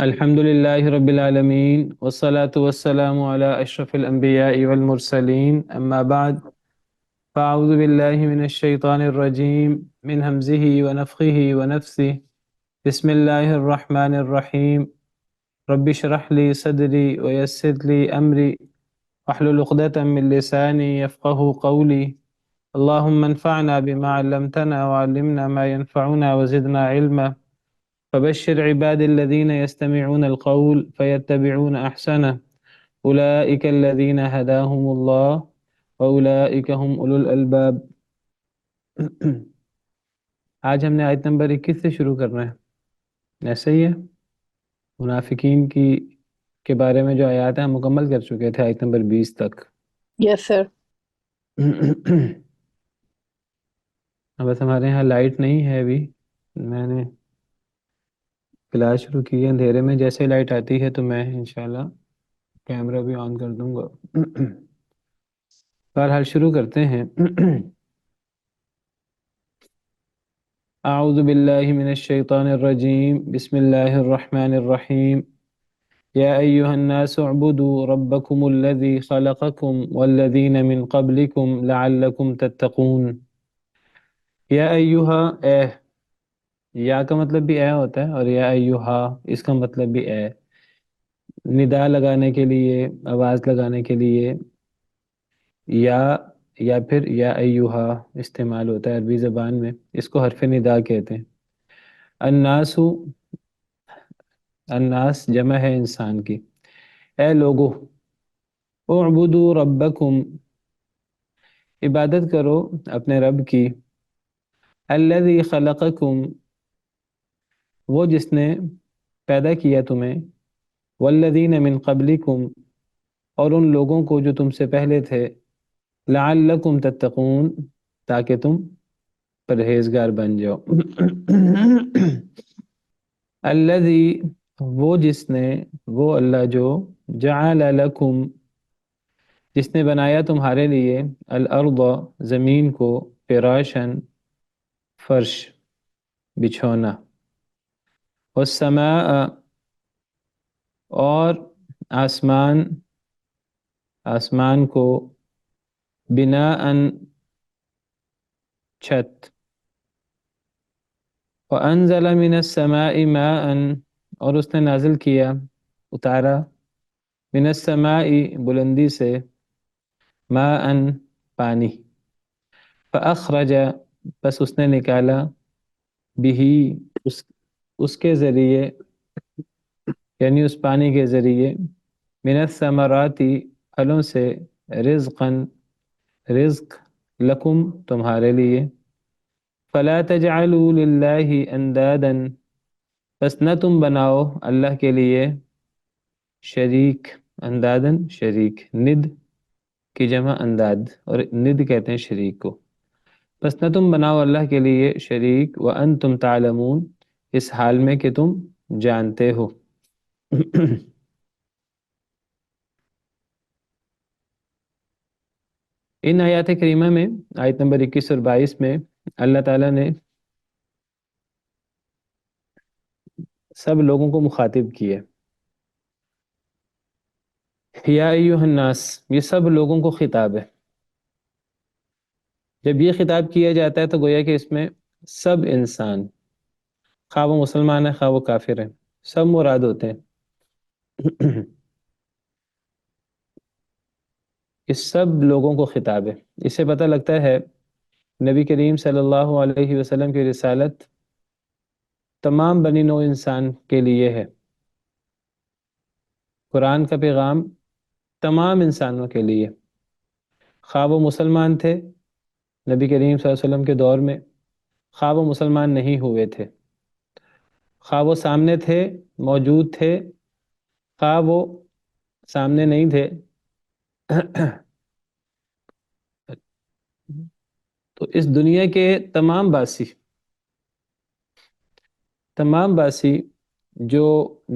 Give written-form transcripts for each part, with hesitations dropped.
الحمد لله رب العالمين والصلاة والسلام على أشرف الأنبياء والمرسلين أما بعد فأعوذ بالله من الشيطان الرجيم من همزه ونفخه ونفثه بسم الله الرحمن الرحيم رب اشرح لي صدري ويسر لي أمري واحلل عقدة من لساني يفقه قولي اللهم انفعنا بما علمتنا وعلمنا ما ينفعنا وزدنا علما فبشر عباد الذين يستمعون القول فيتبعون أحسنه أولئك الذين هداهم الله وأولئك هم أولو الألباب. آج ہم نے آیت نمبر 21 سے شروع کرنا ہے، ایسا ہی ہے؟ منافقین کے بارے میں جو آیات ہیں ہم مکمل کر چکے تھے آیت نمبر 20 تک. یس سر. بس ہمارے یہاں لائٹ نہیں ہے ابھی، میں نے کلاس شروع کی ہے اندھیرے میں، جیسے لائٹ آتی ہے تو میں انشاءاللہ کیمرہ بھی آن کر دوں گا. بہرحال شروع کرتے ہیں. اعوذ باللہ من الشیطان الرجیم بسم اللہ الرحمن الرحیم یا ایہا الناس اعبدوا ربکم الذی خلقکم والذین من قبلکم لعلکم تتقون. یا ایہا، اے، یا کا مطلب بھی اے ہوتا ہے اور یا ایہا اس کا مطلب بھی اے، ندا لگانے کے لیے، آواز لگانے کے لیے یا پھر یا ایہا استعمال ہوتا ہے عربی زبان میں، اس کو حرف ندا کہتے ہیں. الناس جمع ہے انسان کی. اے لوگو، اعبدوا ربکم، عبادت کرو اپنے رب کی، الذی خلقکم، وہ جس نے پیدا کیا تمہیں، والذین من قبلکم، اور ان لوگوں کو جو تم سے پہلے تھے، لعلکم تتقون، تاکہ تم پرہیزگار بن جاؤ. الذی، وہ جس نے، وہ اللہ جو، جعل لکم، جس نے بنایا تمہارے لیے، الارض، زمین کو، فراشن، فرش، بچھونا، والسماء، اور آسمان کو، بناءً، چھت، وَأَنزَلَ مِنَ السَّمَاءِ مَاءً، اور اس نے نازل کیا، اتارا، من السماء، بلندی سے، ماءً، پانی، فأخرج، بس اس نے نکالا، بھی، اس کے ذریعے، یعنی اس پانی کے ذریعے، من الثمرات، پھلوں سے، رزقاً، رزق، لکم، تمہارے لیے، فلا تجعلوا للہ اندادا، بس نہ تم بناؤ اللہ کے لیے شریک، اندادن شریک، ند کی جمع انداد، اور ند کہتے ہیں شریک کو. بس نہ تم بناؤ اللہ کے لیے شریک، وانتم تعلمون، اس حال میں کہ تم جانتے ہو. ان آیات کریمہ میں، آیت نمبر 21 اور 22 میں، اللہ تعالیٰ نے سب لوگوں کو مخاطب کیے. یا ایہا الناس، یہ سب لوگوں کو خطاب ہے. جب یہ خطاب کیا جاتا ہے تو گویا کہ اس میں سب انسان، خواہ وہ مسلمان ہے خواہ وہ کافر ہے، سب مراد ہوتے ہیں. اس سب لوگوں کو خطاب ہے. اس سے پتہ لگتا ہے نبی کریم صلی اللہ علیہ وسلم کی رسالت تمام بنی نوع انسان کے لیے ہے. قرآن کا پیغام تمام انسانوں کے لیے، خواہ وہ مسلمان تھے نبی کریم صلی اللہ علیہ وسلم کے دور میں، خواہ وہ مسلمان نہیں ہوئے تھے، خواہ وہ سامنے تھے، موجود تھے، خواہ وہ سامنے نہیں تھے. تو اس دنیا کے تمام باسی جو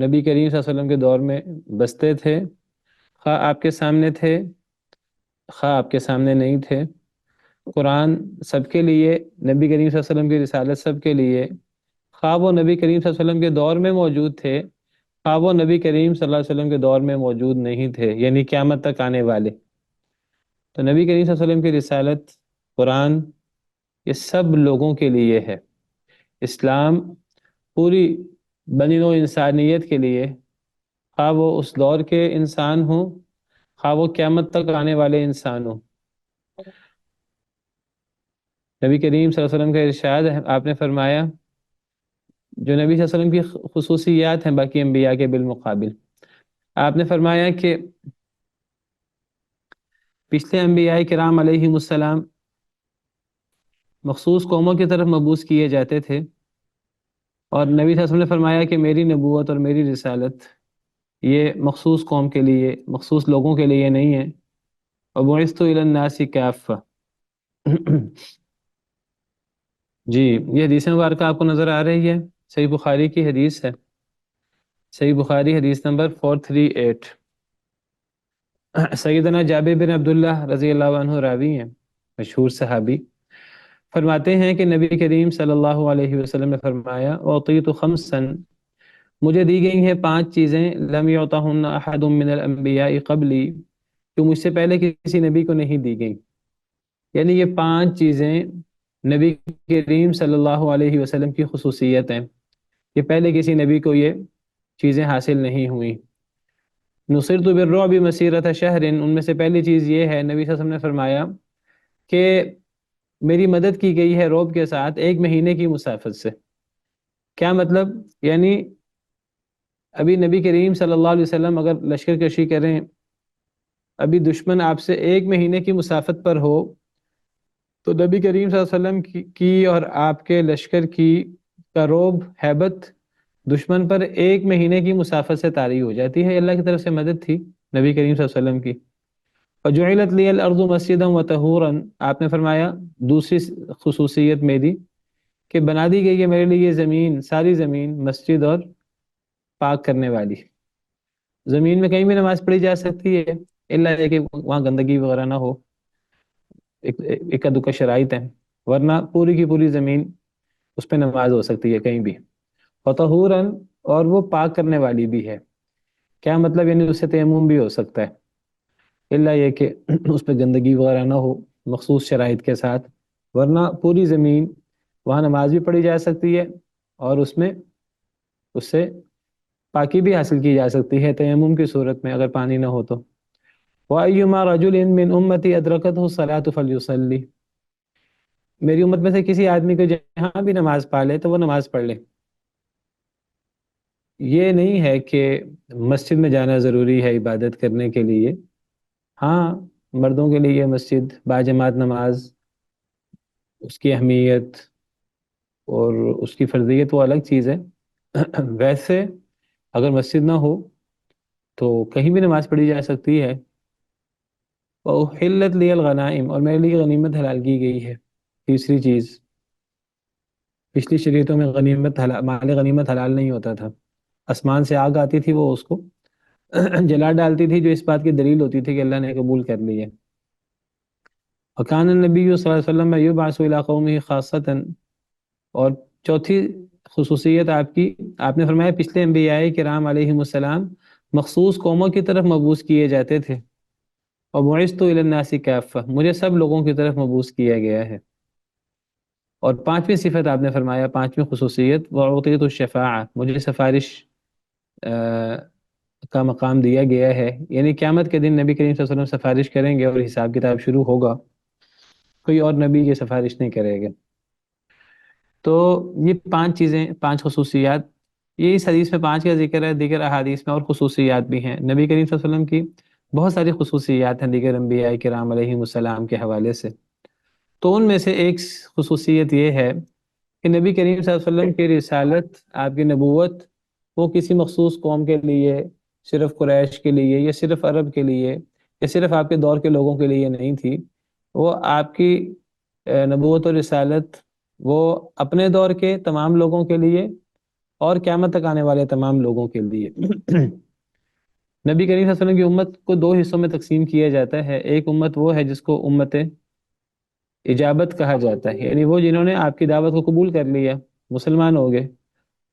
نبی کریم صلی اللہ علیہ وسلم کے دور میں بستے تھے، خواہ آپ کے سامنے تھے خواہ آپ کے سامنے نہیں تھے، قرآن سب کے لیے، نبی کریم صلی اللہ علیہ وسلم کی رسالت سب کے لیے، خواہ وہ نبی کریم صلی اللہ علیہ وسلم کے دور میں موجود تھے خواہ وہ نبی کریم صلی اللہ علیہ وسلم کے دور میں موجود نہیں تھے، یعنی قیامت تک آنے والے۔ تو نبی کریم صلی اللہ علیہ وسلم کی رسالت، قرآن، یہ سب لوگوں کے لیے ہے۔ اسلام پوری بنی نوع انسانیت کے لیے، خواہ وہ اس دور کے انسان ہوں، خواہ وہ قیامت تک آنے والے انسان ہوں۔ نبی کریم صلی اللہ علیہ وسلم کا ارشاد ہے، آپ نے فرمایا، جو نبی صلی اللہ علیہ وسلم کی خصوصیات ہیں باقی انبیاء کے بالمقابل، آپ نے فرمایا کہ پچھلے انبیاء کرام علیہم السلام مخصوص قوموں کی طرف مبعوث کیے جاتے تھے، اور نبی صلی اللہ علیہ وسلم نے فرمایا کہ میری نبوت اور میری رسالت یہ مخصوص قوم کے لیے، مخصوص لوگوں کے لیے نہیں ہے۔ وَبُعِثْتُ إِلَى النَّاسِ كَافَّةً۔ جی، یہ حدیث مبارکہ آپ کو نظر آ رہی ہے، صحیح بخاری کی حدیث ہے، صحیح بخاری حدیث نمبر 438۔ سیدنا جابر بن عبداللہ رضی اللہ عنہ راوی ہیں، مشہور صحابی، فرماتے ہیں کہ نبی کریم صلی اللہ علیہ وسلم نے فرمایا، اعطیت خمسا، مجھے دی گئی ہیں 5 چیزیں، لم یعطہن احد من الانبیاء قبلی، جو مجھ سے پہلے کسی نبی کو نہیں دی گئی۔ یعنی یہ 5 چیزیں نبی کریم صلی اللہ علیہ وسلم کی خصوصیت ہیں، یہ پہلے کسی نبی کو یہ چیزیں حاصل نہیں ہوئیں۔ نصرت بالرعب مسیرۃ شہر، ان میں سے پہلی چیز یہ ہے، نبی صلی اللہ علیہ وسلم نے فرمایا کہ میری مدد کی گئی ہے رعب کے ساتھ 1 مہینے کی مسافت سے۔ کیا مطلب؟ یعنی ابھی نبی کریم صلی اللہ علیہ وسلم اگر لشکر کشی کریں، ابھی دشمن آپ سے 1 مہینے کی مسافت پر ہو، تو نبی کریم صلی اللہ علیہ وسلم کی اور آپ کے لشکر کی کا رعب، ہیبت دشمن پر 1 مہینے کی مسافت سے طاری ہو جاتی ہے۔ اللہ کی طرف سے مدد تھی نبی کریم صلی اللہ علیہ وسلم کی۔ وَجُعِلَتْ لِيَ الْأَرْضُ مَسْجِدًا وَطَهُورًا، آپ نے فرمایا دوسری خصوصیت میری کہ بنا دی گئی ہے میرے لیے یہ زمین، ساری زمین مسجد اور پاک کرنے والی۔ زمین میں کہیں بھی نماز پڑھی جا سکتی ہے، اللہ یہ کہ وہاں گندگی وغیرہ نہ ہو، ایک دو کا شرائط ہیں، ورنہ پوری کی پوری زمین اس پہ نماز ہو سکتی ہے کہیں بھی۔ وَطَهُورًا، اور وہ پاک کرنے والی بھی ہے۔ کیا مطلب؟ یعنی اس سے تیمم بھی ہو سکتا ہے، اللہ یہ کہ اس پہ گندگی وغیرہ نہ ہو مخصوص شرائط کے ساتھ، ورنہ پوری زمین وہاں نماز بھی پڑھی جا سکتی ہے، اور اس میں اس سے پاکی بھی حاصل کی جا سکتی ہے تیمم کی صورت میں اگر پانی نہ ہو تو۔ وَأَيُّمَا رَجُلٍ مِّنْ أُمَّتِي أَدْرَكَتْهُ الصَّلَاةُ فَلْيُصَلِّ، میری امت میں سے کسی آدمی کو جہاں بھی نماز پا لے تو وہ نماز پڑھ لے۔ یہ نہیں ہے کہ مسجد میں جانا ضروری ہے عبادت کرنے کے لیے، ہاں مردوں کے لیے مسجد باجماعت نماز، اس کی اہمیت اور اس کی فرضیت وہ الگ چیز ہے۔ ویسے اگر مسجد نہ ہو تو کہیں بھی نماز پڑھی جا سکتی ہے۔ وَأُحِلَّتْ لِيَ الْغَنَائِمُ، اور میرے لیے غنیمت حلال کی گئی ہے۔ تیسری چیز، پچھلی شریعتوں میں مال غنیمت حلال نہیں ہوتا تھا، آسمان سے آگ آتی تھی، وہ اس کو جلا ڈالتی تھی، جو اس بات کی دلیل ہوتی تھی کہ اللہ نے قبول کر لی ہے۔ وَكَانَ النَّبِيُّ صلی اللہ علیہ وسلم يُبْعَثُ إِلَىٰ قَوْمِهِ خَاصَّةً، اور چوتھی خصوصیت آپ کی، آپ نے فرمایا پچھلے انبیاء کرام علیہم السلام مخصوص قوموں کی طرف مبعوث کیے جاتے تھے۔ وَبُعِثْتُ إِلَى النَّاسِ كَافَّةً، مجھے سب لوگوں کی طرف مبعوث کیا گیا ہے۔ اور 5ویں صفت آپ نے فرمایا، 5ویں خصوصیت، وَأُعْطِيتُ الشَّفَاعَةَ، مجھے سفارش کا مقام دیا گیا ہے، یعنی قیامت کے دن نبی کریم صلی اللہ علیہ وسلم سفارش کریں گے اور حساب کتاب شروع ہوگا، کوئی اور نبی یہ سفارش نہیں کرے گا۔ تو یہ 5 چیزیں، 5 خصوصیات، یہ اس حدیث میں 5 کا ذکر ہے، دیگر احادیث میں اور خصوصیات بھی ہیں۔ نبی کریم صلی اللہ علیہ وسلم کی بہت ساری خصوصیات ہیں دیگر انبیاء کرام علیہم السلام کے حوالے سے، تو ان میں سے ایک خصوصیت یہ ہے کہ نبی کریم صلی اللہ علیہ وسلم کی رسالت، آپ کی نبوت، وہ کسی مخصوص قوم کے لیے، صرف قریش کے لیے یا صرف عرب کے لیے یا صرف آپ کے دور کے لوگوں کے لیے نہیں تھی، وہ آپ کی نبوت و رسالت وہ اپنے دور کے تمام لوگوں کے لیے اور قیامت تک آنے والے تمام لوگوں کے لیے۔ نبی کریم صلی اللہ علیہ وسلم کی امت کو 2 حصوں میں تقسیم کیا جاتا ہے۔ ایک امت وہ ہے جس کو امت اجابت کہا جاتا ہے، یعنی وہ جنہوں نے آپ کی دعوت کو قبول کر لیا، مسلمان ہو گئے۔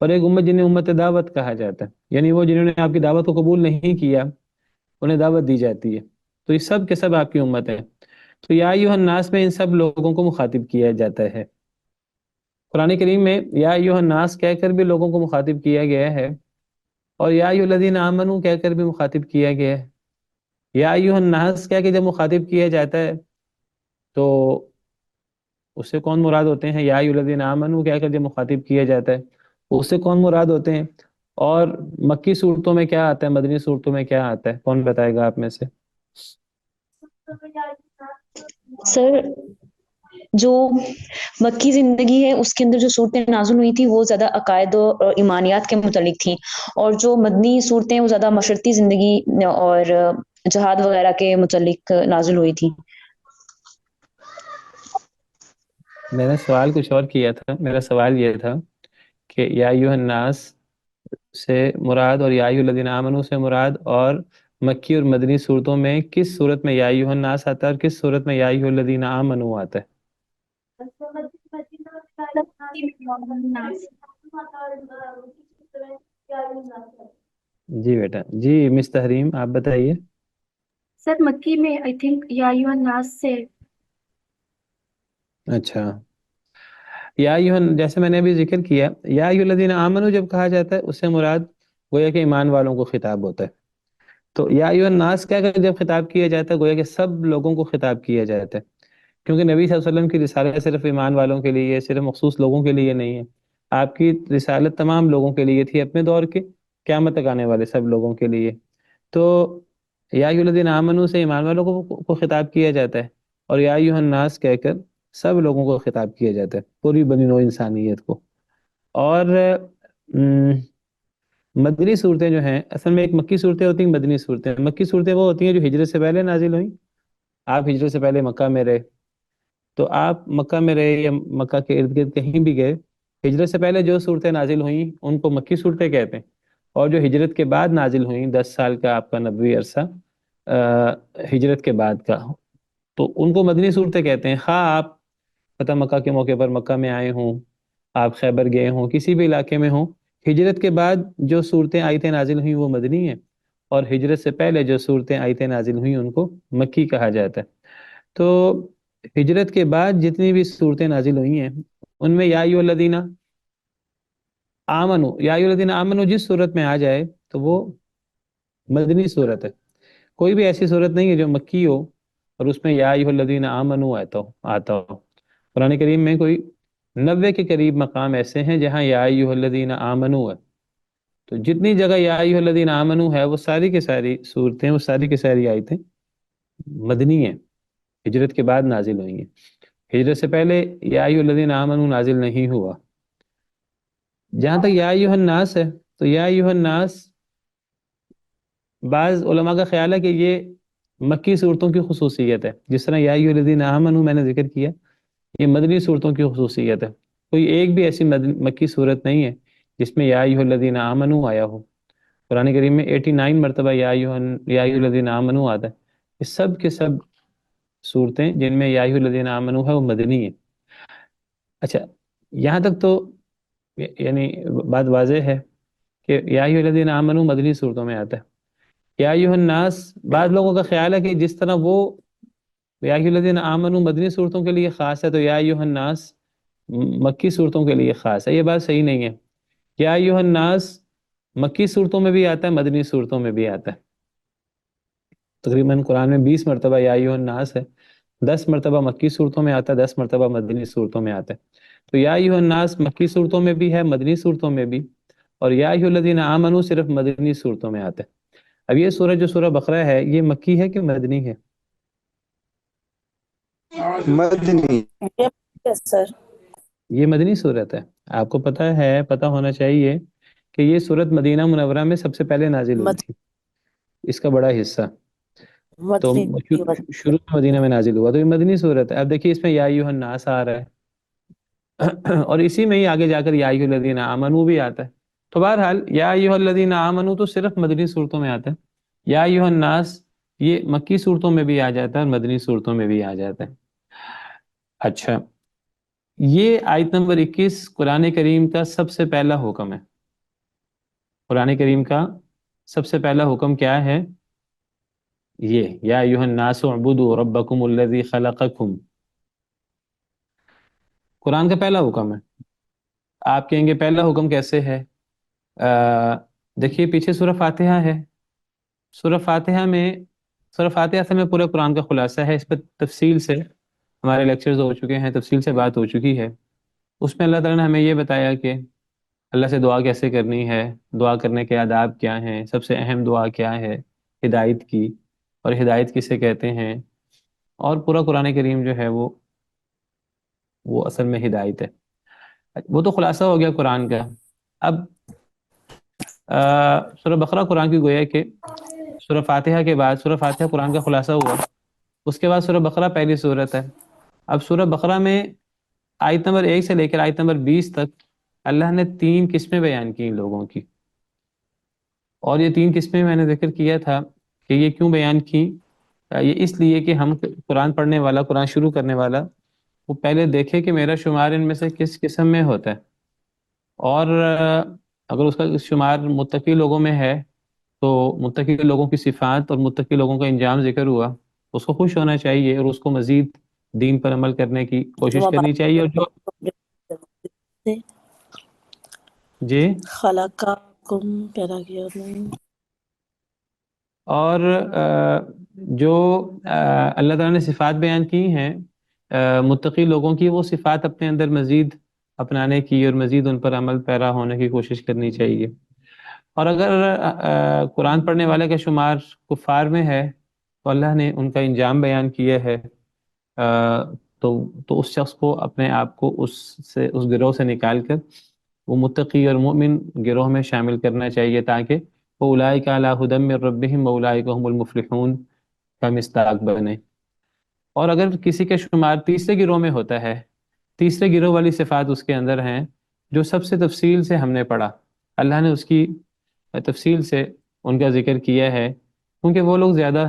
اور ایک امت جنہیں امت دعوت کہا جاتا ہے، یعنی وہ جنہوں نے آپ کی دعوت کو قبول نہیں کیا انہیں دعوت دی جاتی ہے، تو یہ سب کے سب آپ کی امت ہے۔ تو یا ایھا الناس میں ان سب لوگوں کو مخاطب کیا جاتا ہے۔ قرآن کریم میں یا ایھا الناس کہہ کر بھی لوگوں کو مخاطب کیا گیا ہے، اور یا ایھا الذین آمنوا کہہ کر بھی مخاطب کیا گیا ہے۔ یا ایھا الناس کہہ کے جب مخاطب کیا جاتا ہے تو اس سے کون مراد ہوتے ہیں؟ یا ایھا الذین آمنوا کہہ کر جب مخاطب کیا جاتا ہے اس سے کون مراد ہوتے ہیں؟ اور مکی صورتوں میں کیا آتا ہے، مدنی صورتوں میں کیا آتا ہے، کون بتائے گا آپ میں سے؟ سر جو مکی زندگی ہے اس کے اندر جو صورتیں نازل ہوئی تھی وہ زیادہ عقائد اور ایمانیات کے متعلق تھیں، اور جو مدنی صورتیں وہ زیادہ معاشرتی زندگی اور جہاد وغیرہ کے متعلق نازل ہوئی تھی۔ میں نے سوال کچھ اور کیا تھا، میرا سوال یہ تھا کہ یا ایھا الناس سے مراد اور یا ایھا الذین آمنوا سے مراد اور مکی اور مدنی صورتوں میں کس صورت میں یا ایھا الناس آتا ہے اور کس صورت میں یا ایھا الذین آمنوا آتا ہے؟ جی بیٹا، جی مس تحریم آپ بتائیے۔ سر مکی میں آئی تھنک یا ایھا الناس سے۔ اچھا، یا ایھا، جیسے میں نے ابھی ذکر کیا یا ایھا الذین آمنوا جب کہا جاتا ہے اس سے مراد گویا کہ ایمان والوں کو خطاب ہوتا ہے، تو یا ایھا الناس کہہ کر جب خطاب کیا جاتا ہے گویا کہ سب لوگوں کو خطاب کیا جاتا ہے، کیونکہ نبی صلی اللہ علیہ وسلم کی رسالت صرف ایمان والوں کے لیے، صرف مخصوص لوگوں کے لیے نہیں ہے، آپ کی رسالت تمام لوگوں کے لیے تھی اپنے دور کے، قیامت تک آنے والے سب لوگوں کے لیے۔ تو یا ایھا الذین آمنوا سے ایمان والوں کو خطاب کیا جاتا ہے، اور یا ایھا الناس کہہ کر سب لوگوں کو خطاب کیا جاتا ہے، پوری بنی نوع انسانیت کو۔ اور مدنی صورتیں جو ہیں اصل میں ایک مکی صورتیں ہوتی ہیں، مدنی صورتیں۔ مکی صورتیں وہ ہوتی ہیں جو ہجرت سے پہلے نازل ہوئیں، آپ ہجرت سے پہلے مکہ میں رہے تو آپ مکہ میں رہے یا مکہ کے ارد گرد کہیں بھی گئے، ہجرت سے پہلے جو صورتیں نازل ہوئیں ان کو مکی صورتیں کہتے ہیں، اور جو ہجرت کے بعد نازل ہوئیں 10 سال کا آپ کا نبوی عرصہ ہجرت کے بعد کا، تو ان کو مدنی صورتیں کہتے ہیں۔ خواہ آپ فتح مکہ کے موقع پر مکہ میں آئے ہوں، آپ خیبر گئے ہوں، کسی بھی علاقے میں ہوں، ہجرت کے بعد جو صورتیں آیتیں نازل ہوئیں وہ مدنی ہیں، اور ہجرت سے پہلے جو صورتیں آیتیں نازل ہوئیں ان کو مکی کہا جاتا ہے۔ تو ہجرت کے بعد جتنی بھی صورتیں نازل ہوئی ہیں ان میں یا ایھا الذین آمنوا، یا ایھا الذین آمنوا جس صورت میں آ جائے تو وہ مدنی صورت ہے، کوئی بھی ایسی صورت نہیں ہے جو مکی ہو اور اس میں یا ایھا الذین آمنوا آتا ہو۔ قرآن کریم میں کوئی 90 کے قریب مقام ایسے ہیں جہاں یا ایھا الذین آمنوا ہے، تو جتنی جگہ یا ایھا الذین آمنوا ہے وہ ساری کی ساری صورتیں، وہ ساری کی ساری آیتیں مدنی ہیں، ہجرت کے بعد نازل ہوئی ہیں، ہجرت سے پہلے یا ایھا الذین آمنوا نازل نہیں ہوا۔ جہاں تک یا ایھا الناس ہے تو یا ایھا الناس بعض علماء کا خیال ہے کہ یہ مکی صورتوں کی خصوصیت ہے، جس طرح یا ایھا الذین آمنوا میں نے ذکر کیا یہ مدنی صورتوں کی خصوصیت ہے، کوئی ایک بھی ایسی مکی صورت نہیں ہے جس میں یا ایھا الذین آمنوا آیا ہو۔ قرآن کریم میں 89 مرتبہ یا ایھا الذین آمنوا آتا ہے، یہ سب کے سب صورتیں جن میں یا ایھا الذین آمنوا ہے وہ مدنی ہیں۔ اچھا، یہاں تک تو یعنی بات واضح ہے کہ یا ایھا الذین آمنوا مدنی صورتوں میں آتا ہے۔ یا ایھا الناس، بعض لوگوں کا خیال ہے کہ جس طرح وہ یا ایھا الذین آمنوا مدنی صورتوں کے لیے خاص ہے تو یا ایھا الناس مکی صورتوں کے لیے خاص ہے، یہ بات صحیح نہیں ہے۔ یا ایھا الناس مکی صورتوں میں بھی آتا ہے، مدنی صورتوں میں بھی آتا ہے، تقریباً قرآن میں 20 مرتبہ یا ایھا الناس ہے، 10 مرتبہ مکی صورتوں میں آتا ہے، 10 مرتبہ مدنی صورتوں میں آتا ہے۔ تو یا ایھا الناس مکی صورتوں میں بھی ہے، مدنی صورتوں میں بھی، اور یا ایھا الذین آمنوا صرف مدنی صورتوں میں آتا ہے۔ اب یہ سورہ جو سورہ بقرہ ہے یہ مکی ہے کہ مدنی ہے؟ مدنی سر یہ مدنی صورت ہے، آپ کو پتہ ہونا چاہیے کہ یہ صورت مدینہ منورہ میں سب سے پہلے نازل ہوئی تھی، اس کا بڑا حصہ تو شروع میں مدینہ میں نازل ہوا، تو یہ مدنی صورت ہے۔ اب دیکھیے اس میں یا ایھا الناس آ رہا ہے اور اسی میں ہی آگے جا کر یا ایھا الذین آمنوا بھی آتا ہے، تو بہرحال یا ایھا الذین آمنوا تو صرف مدنی صورتوں میں آتا ہے، یا ایھا الناس یہ مکی صورتوں میں بھی آ جاتا ہے اور مدنی صورتوں میں بھی آ جاتا ہے۔ اچھا، یہ آیت نمبر 21 قرآن کریم کا سب سے پہلا حکم ہے، قرآن کریم کا سب سے پہلا حکم کیا ہے؟ یہ یا ایھا الناس اعبدوا ربکم الذی خلقکم، قرآن کا پہلا حکم ہے۔ آپ کہیں گے پہلا حکم کیسے ہے؟ دیکھیے پیچھے سورہ فاتحہ ہے، سورہ فاتحہ میں، سورہ فاتحہ اصل میں پورے قرآن کا خلاصہ ہے، اس پر تفصیل سے ہمارے لیکچرز ہو چکے ہیں، تفصیل سے بات ہو چکی ہے۔ اس میں اللہ تعالیٰ نے ہمیں یہ بتایا کہ اللہ سے دعا کیسے کرنی ہے، دعا کرنے کے آداب کیا ہیں، سب سے اہم دعا کیا ہے ہدایت کی، اور ہدایت کسے کہتے ہیں، اور پورا قرآن کریم جو ہے وہ اصل میں ہدایت ہے۔ وہ تو خلاصہ ہو گیا قرآن کا۔ اب سورہ بقرہ قرآن کی گویا کہ سورہ فاتحہ کے بعد، سورہ فاتحہ قرآن کا خلاصہ ہوا، اس کے بعد سورہ بقرہ پہلی صورت ہے۔ اب سورہ بقرہ میں آیت نمبر 1 سے لے کر آیت نمبر 20 تک اللہ نے 3 قسمیں بیان کی ان لوگوں کی، اور یہ 3 قسمیں میں نے ذکر کیا تھا کہ یہ کیوں بیان کی۔ یہ اس لیے کہ ہم قرآن پڑھنے والا، قرآن شروع کرنے والا، وہ پہلے دیکھے کہ میرا شمار ان میں سے کس قسم میں ہوتا ہے، اور اگر اس کا شمار متقی لوگوں میں ہے تو متقی لوگوں کی صفات اور متقی لوگوں کا انجام ذکر ہوا، اس کو خوش ہونا چاہیے اور اس کو مزید دین پر عمل کرنے کی کوشش کرنی چاہیے۔ اور جو جی خلقکم پیدا کیا تم، اور جو اللہ تعالیٰ نے صفات بیان کی ہیں متقی لوگوں کی، وہ صفات اپنے اندر مزید اپنانے کی اور مزید ان پر عمل پیرا ہونے کی کوشش کرنی چاہیے۔ اور اگر قرآن پڑھنے والے کا شمار کفار میں ہے تو اللہ نے ان کا انجام بیان کیا ہے، تو اس شخص کو اپنے آپ کو اس گروہ سے نکال کر وہ متقی اور مومن گروہ میں شامل کرنا چاہیے، تاکہ وہ اولئک علی ھدی من ربہم واولئک ھم المفلحون کا مصداق بنے۔ اور اگر کسی کا شمار تیسرے گروہ میں ہوتا ہے، تیسرے گروہ والی صفات اس کے اندر ہیں جو سب سے تفصیل سے ہم نے پڑھا، اللہ نے اس کی تفصیل سے ان کا ذکر کیا ہے، کیونکہ وہ لوگ زیادہ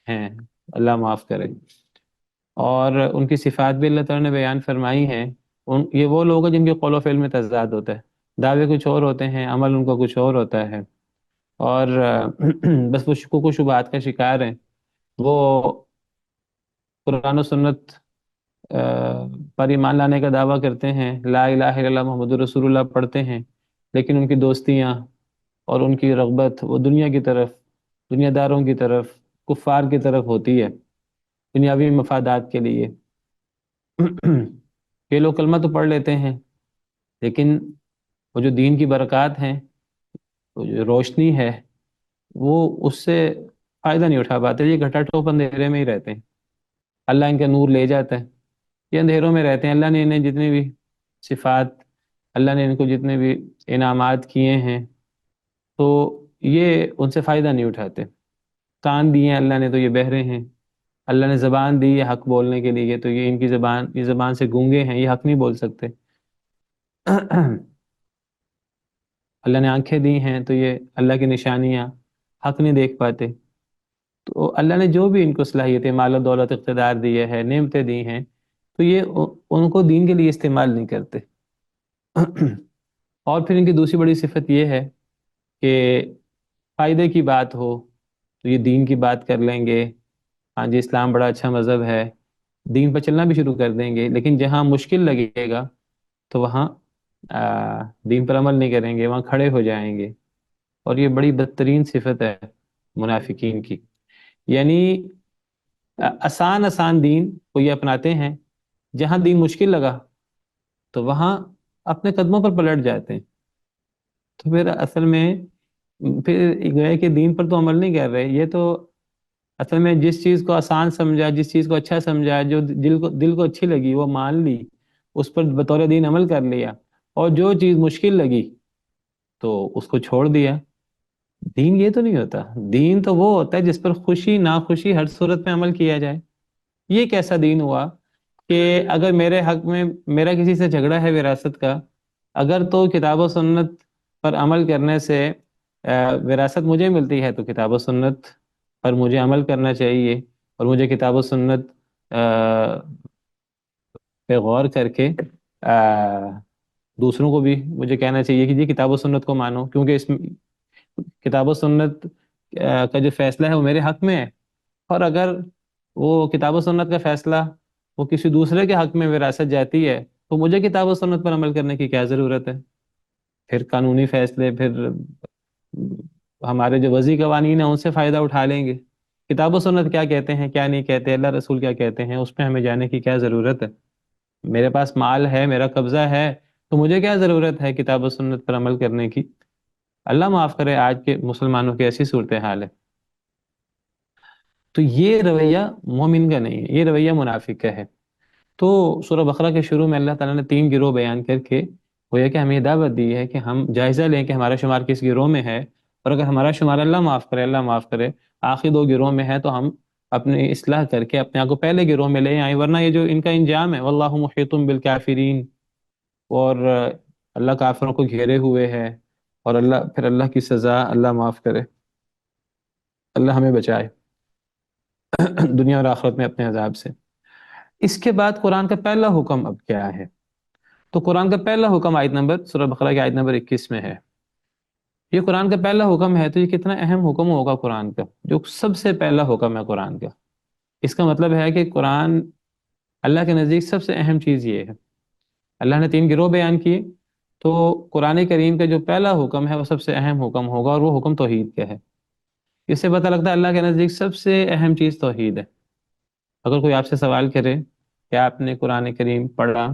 ہیں، اللہ معاف کرے، اور ان کی صفات بھی اللہ تعالیٰ نے بیان فرمائی ہیں۔ یہ وہ لوگ ہیں جن کے قول و فعل میں تضاد ہوتا ہے، دعوے کچھ اور ہوتے ہیں، عمل ان کا کچھ اور ہوتا ہے، اور بس وہ شکوک و شبہات کا شکار ہیں۔ وہ قرآن و سنت پر ایمان لانے کا دعویٰ کرتے ہیں، لا الہ الا اللہ محمد رسول اللہ پڑھتے ہیں، لیکن ان کی دوستیاں اور ان کی رغبت وہ دنیا کی طرف، دنیا داروں کی طرف، کفار کی طرف ہوتی ہے، دنیاوی مفادات کے لیے۔ یہ لوگ کلمہ تو پڑھ لیتے ہیں، لیکن وہ جو دین کی برکات ہیں، وہ جو روشنی ہے، وہ اس سے فائدہ نہیں اٹھا پاتے، یہ گھٹا ٹوپ اندھیرے میں ہی رہتے ہیں، اللہ ان کا نور لے جاتا ہے، یہ اندھیروں میں رہتے ہیں۔ اللہ نے انہیں جتنے بھی صفات، اللہ نے ان کو جتنے بھی انعامات کیے ہیں، تو یہ ان سے فائدہ نہیں اٹھاتے۔ کان دیے ہیں اللہ نے تو یہ بہرے ہیں، اللہ نے زبان دی ہے حق بولنے کے لیے تو یہ ان کی زبان، یہ زبان سے گونگے ہیں، یہ حق نہیں بول سکتے۔ اللہ نے آنکھیں دی ہیں تو یہ اللہ کی نشانیاں حق نہیں دیکھ پاتے۔ تو اللہ نے جو بھی ان کو صلاحیتیں، مال و دولت، اقتدار دیے ہے، نعمتیں دی ہیں، تو یہ ان کو دین کے لیے استعمال نہیں کرتے۔ اور پھر ان کی دوسری بڑی صفت یہ ہے کہ فائدے کی بات ہو تو یہ دین کی بات کر لیں گے، ہاں جی اسلام بڑا اچھا مذہب ہے، دین پر چلنا بھی شروع کر دیں گے، لیکن جہاں مشکل لگے گا تو وہاں دین پر عمل نہیں کریں گے، وہاں کھڑے ہو جائیں گے۔ اور یہ بڑی بدترین صفت ہے منافقین کی، یعنی آسان دین کو یہ اپناتے ہیں، جہاں دین مشکل لگا تو وہاں اپنے قدموں پر پلٹ جاتے ہیں۔ تو پھر اصل میں پھر گئے کہ دین پر تو عمل نہیں کر رہے، یہ تو اصل میں جس چیز کو آسان سمجھا، جس چیز کو اچھا سمجھا، جو دل کو اچھی لگی وہ مان لی، اس پر بطور دین عمل کر لیا، اور جو چیز مشکل لگی تو اس کو چھوڑ دیا۔ دین یہ تو نہیں ہوتا، دین تو وہ ہوتا ہے جس پر خوشی ناخوشی ہر صورت میں عمل کیا جائے۔ یہ کیسا دین ہوا کہ اگر میرے حق میں میرا کسی سے جھگڑا ہے وراثت کا، اگر تو کتاب و سنت پر عمل کرنے سے وراثت مجھے ملتی ہے تو کتاب و سنت پر مجھے عمل کرنا چاہیے، اور مجھے کتاب و سنت پہ غور کر کے دوسروں کو بھی مجھے کہنا چاہیے کہ جی کتاب و سنت کو مانو، کیونکہ اس کتاب و سنت کا جو فیصلہ ہے وہ میرے حق میں ہے، اور اگر وہ کتاب و سنت کا فیصلہ وہ کسی دوسرے کے حق میں وراثت جاتی ہے تو مجھے کتاب و سنت پر عمل کرنے کی کیا ضرورت ہے؟ پھر قانونی فیصلے، پھر ہمارے جو وضعی قوانین ہیں ان سے فائدہ اٹھا لیں گے۔ کتاب و سنت کیا کہتے ہیں، کیا نہیں کہتے، اللہ رسول کیا کہتے ہیں، اس پہ ہمیں جانے کی کیا ضرورت ہے؟ میرے پاس مال ہے، میرا قبضہ ہے، تو مجھے کیا ضرورت ہے کتاب و سنت پر عمل کرنے کی؟ اللہ معاف کرے، آج کے مسلمانوں کی ایسی صورتحال ہے۔ تو یہ رویہ مومن کا نہیں ہے، یہ رویہ منافق کا ہے۔ تو سورہ بقرہ کے شروع میں اللہ تعالیٰ نے 3 گروہ بیان کر کے گویا کہ ہمیں دعوت دی ہے کہ ہم جائزہ لیں کہ ہمارا شمار کس گروہ میں ہے، اور اگر ہمارا شمار اللہ معاف کرے آخری 2 گروہ میں ہے تو ہم اپنی اصلاح کر کے اپنے آپ کو پہلے گروہ میں لے آئیں، ورنہ یہ جو ان کا انجام ہے واللہ محیط بالکافرین، اور اللہ کافروں کو گھیرے ہوئے ہے، اور پھر اللہ کی سزا، اللہ معاف کرے، اللہ ہمیں بچائے دنیا اور آخرت میں اپنے عذاب سے۔ اس کے بعد قرآن کا پہلا حکم اب کیا ہے؟ تو قرآن کا پہلا حکم آیت نمبر سورہ بقرہ کی آیت نمبر 21 میں ہے۔ یہ قرآن کا پہلا حکم ہے، تو یہ کتنا اہم حکم ہوگا قرآن کا، جو سب سے پہلا حکم ہے قرآن کا۔ اس کا مطلب ہے کہ قرآن اللہ کے نزدیک سب سے اہم چیز یہ ہے۔ اللہ نے 3 گروہ بیان کیے، تو قرآن کریم کا جو پہلا حکم ہے وہ سب سے اہم حکم ہوگا، اور وہ حکم توحید کا ہے۔ اس سے پتہ لگتا ہے اللہ کے نزدیک سب سے اہم چیز توحید ہے۔ اگر کوئی آپ سے سوال کرے کہ آپ نے قرآن کریم پڑھا،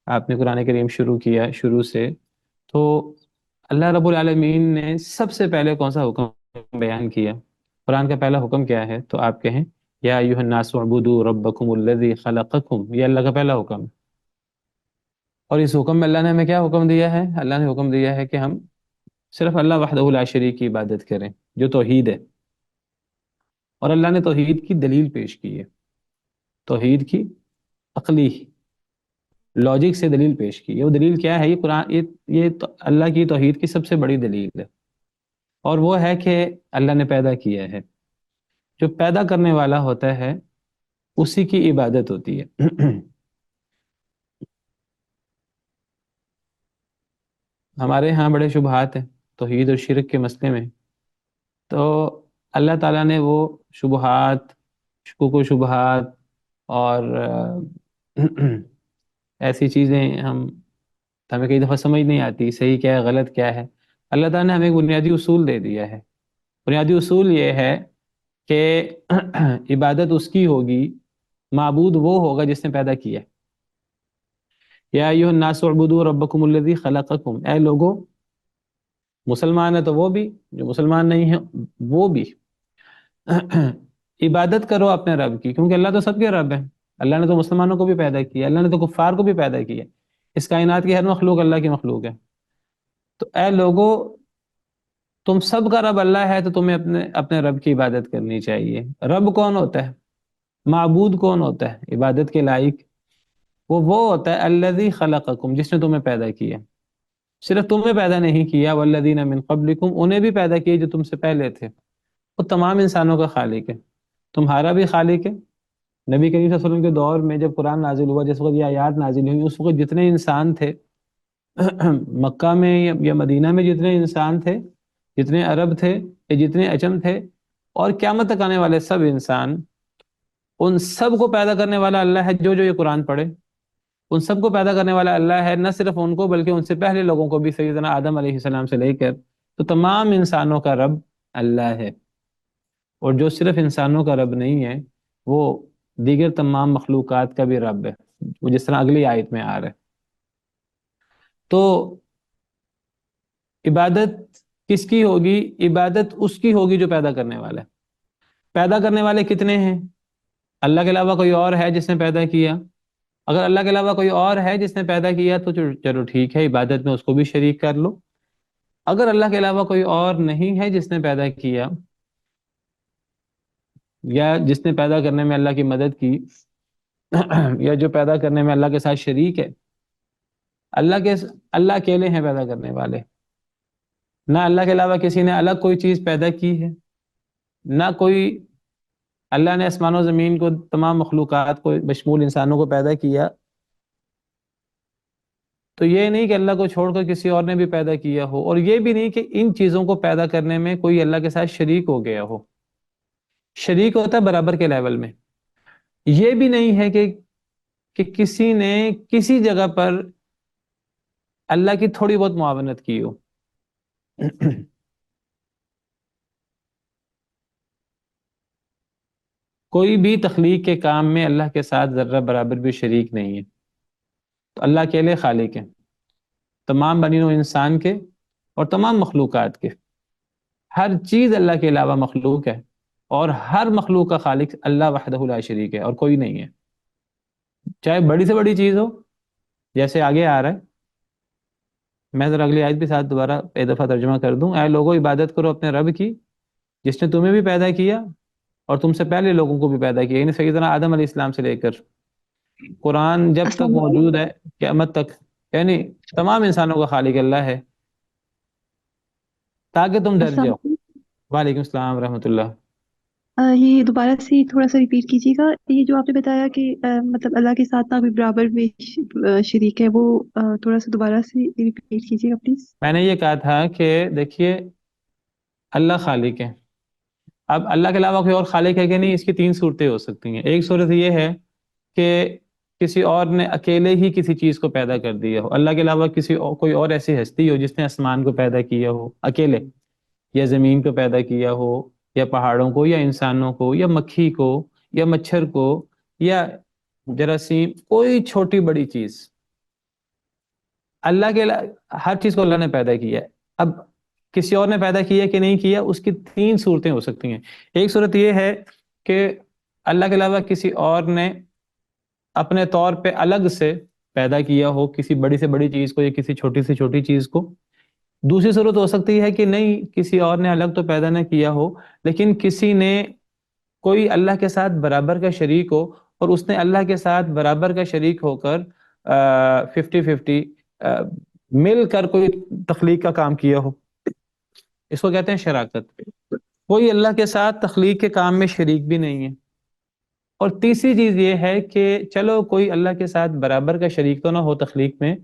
آپ نے قرآن کریم شروع کیا شروع سے، تو اللہ رب العالمین نے سب سے پہلے کون سا حکم بیان کیا، قرآن کا پہلا حکم کیا ہے؟ تو آپ کہیں یا ایھا الناس اعبدوا ربکم الذی خلقکم، یہ اللہ کا پہلا حکم ہے۔ اور اس حکم میں اللہ نے ہمیں کیا حکم دیا ہے؟ اللہ نے حکم دیا ہے کہ ہم صرف اللہ وحدہ لا شریک کی عبادت کریں، جو توحید ہے۔ اور اللہ نے توحید کی دلیل پیش کی ہے، توحید کی عقلی لاجک سے دلیل پیش کی ہے۔ وہ دلیل کیا ہے؟ یہ قرآن، یہ اللہ کی توحید کی سب سے بڑی دلیل ہے، اور وہ ہے کہ اللہ نے پیدا کیا ہے۔ جو پیدا کرنے والا ہوتا ہے اسی کی عبادت ہوتی ہے۔ ہمارے ہاں بڑے شبہات ہیں توحید اور شرک کے مسئلے میں، تو اللہ تعالیٰ نے وہ شبہات، شکوک و شبہات اور ایسی چیزیں ہمیں کئی دفعہ سمجھ نہیں آتی صحیح کیا ہے غلط کیا ہے، اللہ تعالیٰ نے ہمیں ایک بنیادی اصول دے دیا ہے۔ بنیادی اصول یہ ہے کہ عبادت اس کی ہوگی، معبود وہ ہوگا جس نے پیدا کیا۔ یا ایھا الناس اعبدوا ربکم الذی خلقکم، اے لوگو، مسلمان ہے تو وہ بھی، جو مسلمان نہیں ہے وہ بھی، عبادت کرو اپنے رب کی، کیونکہ اللہ تو سب کے رب ہے۔ اللہ نے تو مسلمانوں کو بھی پیدا کیا، اللہ نے تو کفار کو بھی پیدا کیا، اس کائنات کی ہر مخلوق اللہ کی مخلوق ہے۔ تو اے لوگو، تم سب کا رب اللہ ہے، تو تمہیں اپنے رب کی عبادت کرنی چاہیے۔ رب کون ہوتا ہے؟ معبود کون ہوتا ہے عبادت کے لائق؟ وہ ہوتا ہے الذی خلقکم، جس نے تمہیں پیدا کیا۔ صرف تمہیں پیدا نہیں کیا، والذین من قبلکم، انہیں بھی پیدا کیا جو تم سے پہلے تھے۔ وہ تمام انسانوں کا خالق ہے، تمہارا بھی خالق ہے۔ نبی کریم صلی اللہ علیہ وسلم کے دور میں جب قرآن نازل ہوا، جس وقت یہ آیات نازل ہوئی، اس وقت جتنے انسان تھے مکہ میں یا مدینہ میں، جتنے انسان تھے، جتنے عرب تھے یا جتنے عجم تھے، اور قیامت تک آنے والے سب انسان، ان سب کو پیدا کرنے والا اللہ ہے۔ جو یہ قرآن پڑھے، ان سب کو پیدا کرنے والا اللہ ہے، نہ صرف ان کو بلکہ ان سے پہلے لوگوں کو بھی، سیدنا آدم علیہ السلام سے لے کر، تو تمام انسانوں کا رب اللہ ہے۔ اور جو صرف انسانوں کا رب نہیں ہے، وہ دیگر تمام مخلوقات کا بھی رب ہے، وہ جس طرح اگلی آیت میں آ رہا ہے۔ تو عبادت کس کی ہوگی؟ عبادت اس کی ہوگی جو پیدا کرنے والا ہے۔ پیدا کرنے والے کتنے ہیں؟ اللہ کے علاوہ کوئی اور ہے جس نے پیدا کیا؟ اگر اللہ کے علاوہ کوئی اور ہے جس نے پیدا کیا تو چلو ٹھیک ہے، عبادت میں اس کو بھی شریک کر لو۔ اگر اللہ کے علاوہ کوئی اور نہیں ہے جس نے پیدا کیا، یا جس نے پیدا کرنے میں اللہ کی مدد کی، یا جو پیدا کرنے میں اللہ کے ساتھ شریک ہے، اللہ اکیلے ہیں پیدا کرنے والے، نہ اللہ کے علاوہ کسی نے الگ کوئی چیز پیدا کی ہے، نہ کوئی، اللہ نے آسمان و زمین کو، تمام مخلوقات کو بشمول انسانوں کو پیدا کیا، تو یہ نہیں کہ اللہ کو چھوڑ کر کسی اور نے بھی پیدا کیا ہو، اور یہ بھی نہیں کہ ان چیزوں کو پیدا کرنے میں کوئی اللہ کے ساتھ شریک ہو گیا ہو. شریک ہوتا ہے برابر کے لیول میں. یہ بھی نہیں ہے کہ کسی نے کسی جگہ پر اللہ کی تھوڑی بہت معاونت کی ہو. کوئی بھی تخلیق کے کام میں اللہ کے ساتھ ذرہ برابر بھی شریک نہیں ہے. تو اللہ اکیلے خالق ہیں تمام بنی نوع انسان کے اور تمام مخلوقات کے. ہر چیز اللہ کے علاوہ مخلوق ہے، اور ہر مخلوق کا خالق اللہ وحدہ لا شریک ہے، اور کوئی نہیں ہے. چاہے بڑی سے بڑی چیز ہو، جیسے آگے آ رہا ہے. میں ذرا اگلی آیت بھی ساتھ دوبارہ ایک دفعہ ترجمہ کر دوں. اے لوگوں، عبادت کرو اپنے رب کی جس نے تمہیں بھی پیدا کیا اور تم سے پہلے لوگوں کو بھی پیدا کیا، یعنی سیدنا آدم علیہ السلام سے لے کر قرآن جب تک السلام موجود ہے قیامت تک، یعنی تمام انسانوں کا خالق اللہ ہے، تاکہ تم ڈر السلام جاؤ. علیکم۔ وعلیکم السلام ورحمۃ اللہ. یہ دوبارہ سے تھوڑا سا ریپیٹ کیجیے گا، یہ جو آپ نے بتایا کہ مطلب اللہ کے ساتھ نہ بھی برابر میں شریک ہے، وہ تھوڑا سا دوبارہ سے ریپیٹ کیجیے گا پلیز۔ میں نے یہ کہا تھا کہ دیکھیے اللہ خالق ہے. اب اللہ کے علاوہ کوئی اور خالق ہے کہ نہیں، اس کی تین صورتیں ہو سکتی ہیں. ایک صورت یہ ہے کہ کسی اور نے اکیلے ہی کسی چیز کو پیدا کر دیا ہو. اللہ کے علاوہ کوئی اور ایسی ہستی ہو جس نے آسمان کو پیدا کیا ہو اکیلے، یا زمین کو پیدا کیا ہو، یا پہاڑوں کو، یا انسانوں کو، یا مکھی کو، یا مچھر کو، یا جراثیم، کوئی چھوٹی بڑی چیز. اللہ کے ہر چیز کو اللہ نے پیدا کیا ہے. اب کسی اور نے پیدا کیا کہ نہیں کیا، اس کی تین صورتیں ہو سکتی ہیں. ایک صورت یہ ہے کہ اللہ کے علاوہ کسی اور نے اپنے طور پہ الگ سے پیدا کیا ہو کسی بڑی سے بڑی چیز کو یا کسی چھوٹی سے چھوٹی چیز کو. دوسری صورت ہو سکتی ہے کہ نہیں، کسی اور نے الگ تو پیدا نہ کیا ہو، لیکن کسی نے کوئی اللہ کے ساتھ برابر کا شریک ہو، اور اس نے اللہ کے ساتھ برابر کا شریک ہو کر 50-50 مل کر کوئی تخلیق کا کام کیا ہو. اس کو کہتے ہیں شراکت. کوئی اللہ کے ساتھ تخلیق کے کام میں شریک بھی نہیں ہے. اور تیسری چیز یہ ہے کہ چلو کوئی اللہ کے ساتھ برابر کا شریک تو نہ ہو تخلیق میں،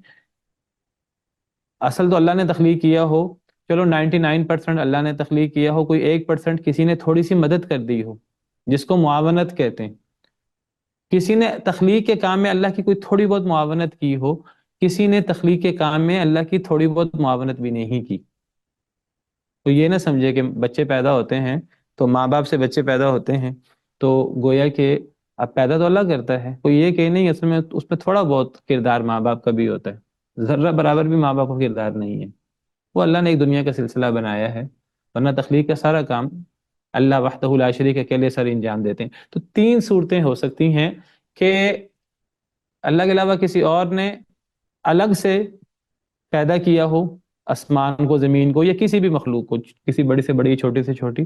اصل تو اللہ نے تخلیق کیا ہو، چلو 99% اللہ نے تخلیق کیا ہو، کوئی 1% کسی نے تھوڑی سی مدد کر دی ہو، جس کو معاونت کہتے ہیں. کسی نے تخلیق کے کام میں اللہ کی کوئی تھوڑی بہت معاونت کی ہو، کسی نے تخلیق کے کام میں اللہ کی تھوڑی بہت معاونت بھی نہیں کی. تو یہ نہ سمجھے کہ بچے پیدا ہوتے ہیں تو ماں باپ سے بچے پیدا ہوتے ہیں تو گویا کہ اب پیدا تو اللہ کرتا ہے، کوئی یہ کہ نہیں اصل میں اس میں تھوڑا بہت کردار ماں باپ کا بھی ہوتا ہے، ذرہ برابر بھی ماں باپ کا کردار نہیں ہے. وہ اللہ نے ایک دنیا کا سلسلہ بنایا ہے، ورنہ تخلیق کا سارا کام اللہ وحدہ لا شریک اکیلے سر انجام دیتے ہیں. تو تین صورتیں ہو سکتی ہیں کہ اللہ کے علاوہ کسی اور نے الگ سے پیدا کیا ہو آسمان کو، زمین کو، یا کسی بھی مخلوق کو، کسی بڑی سے بڑی چھوٹی سے چھوٹی،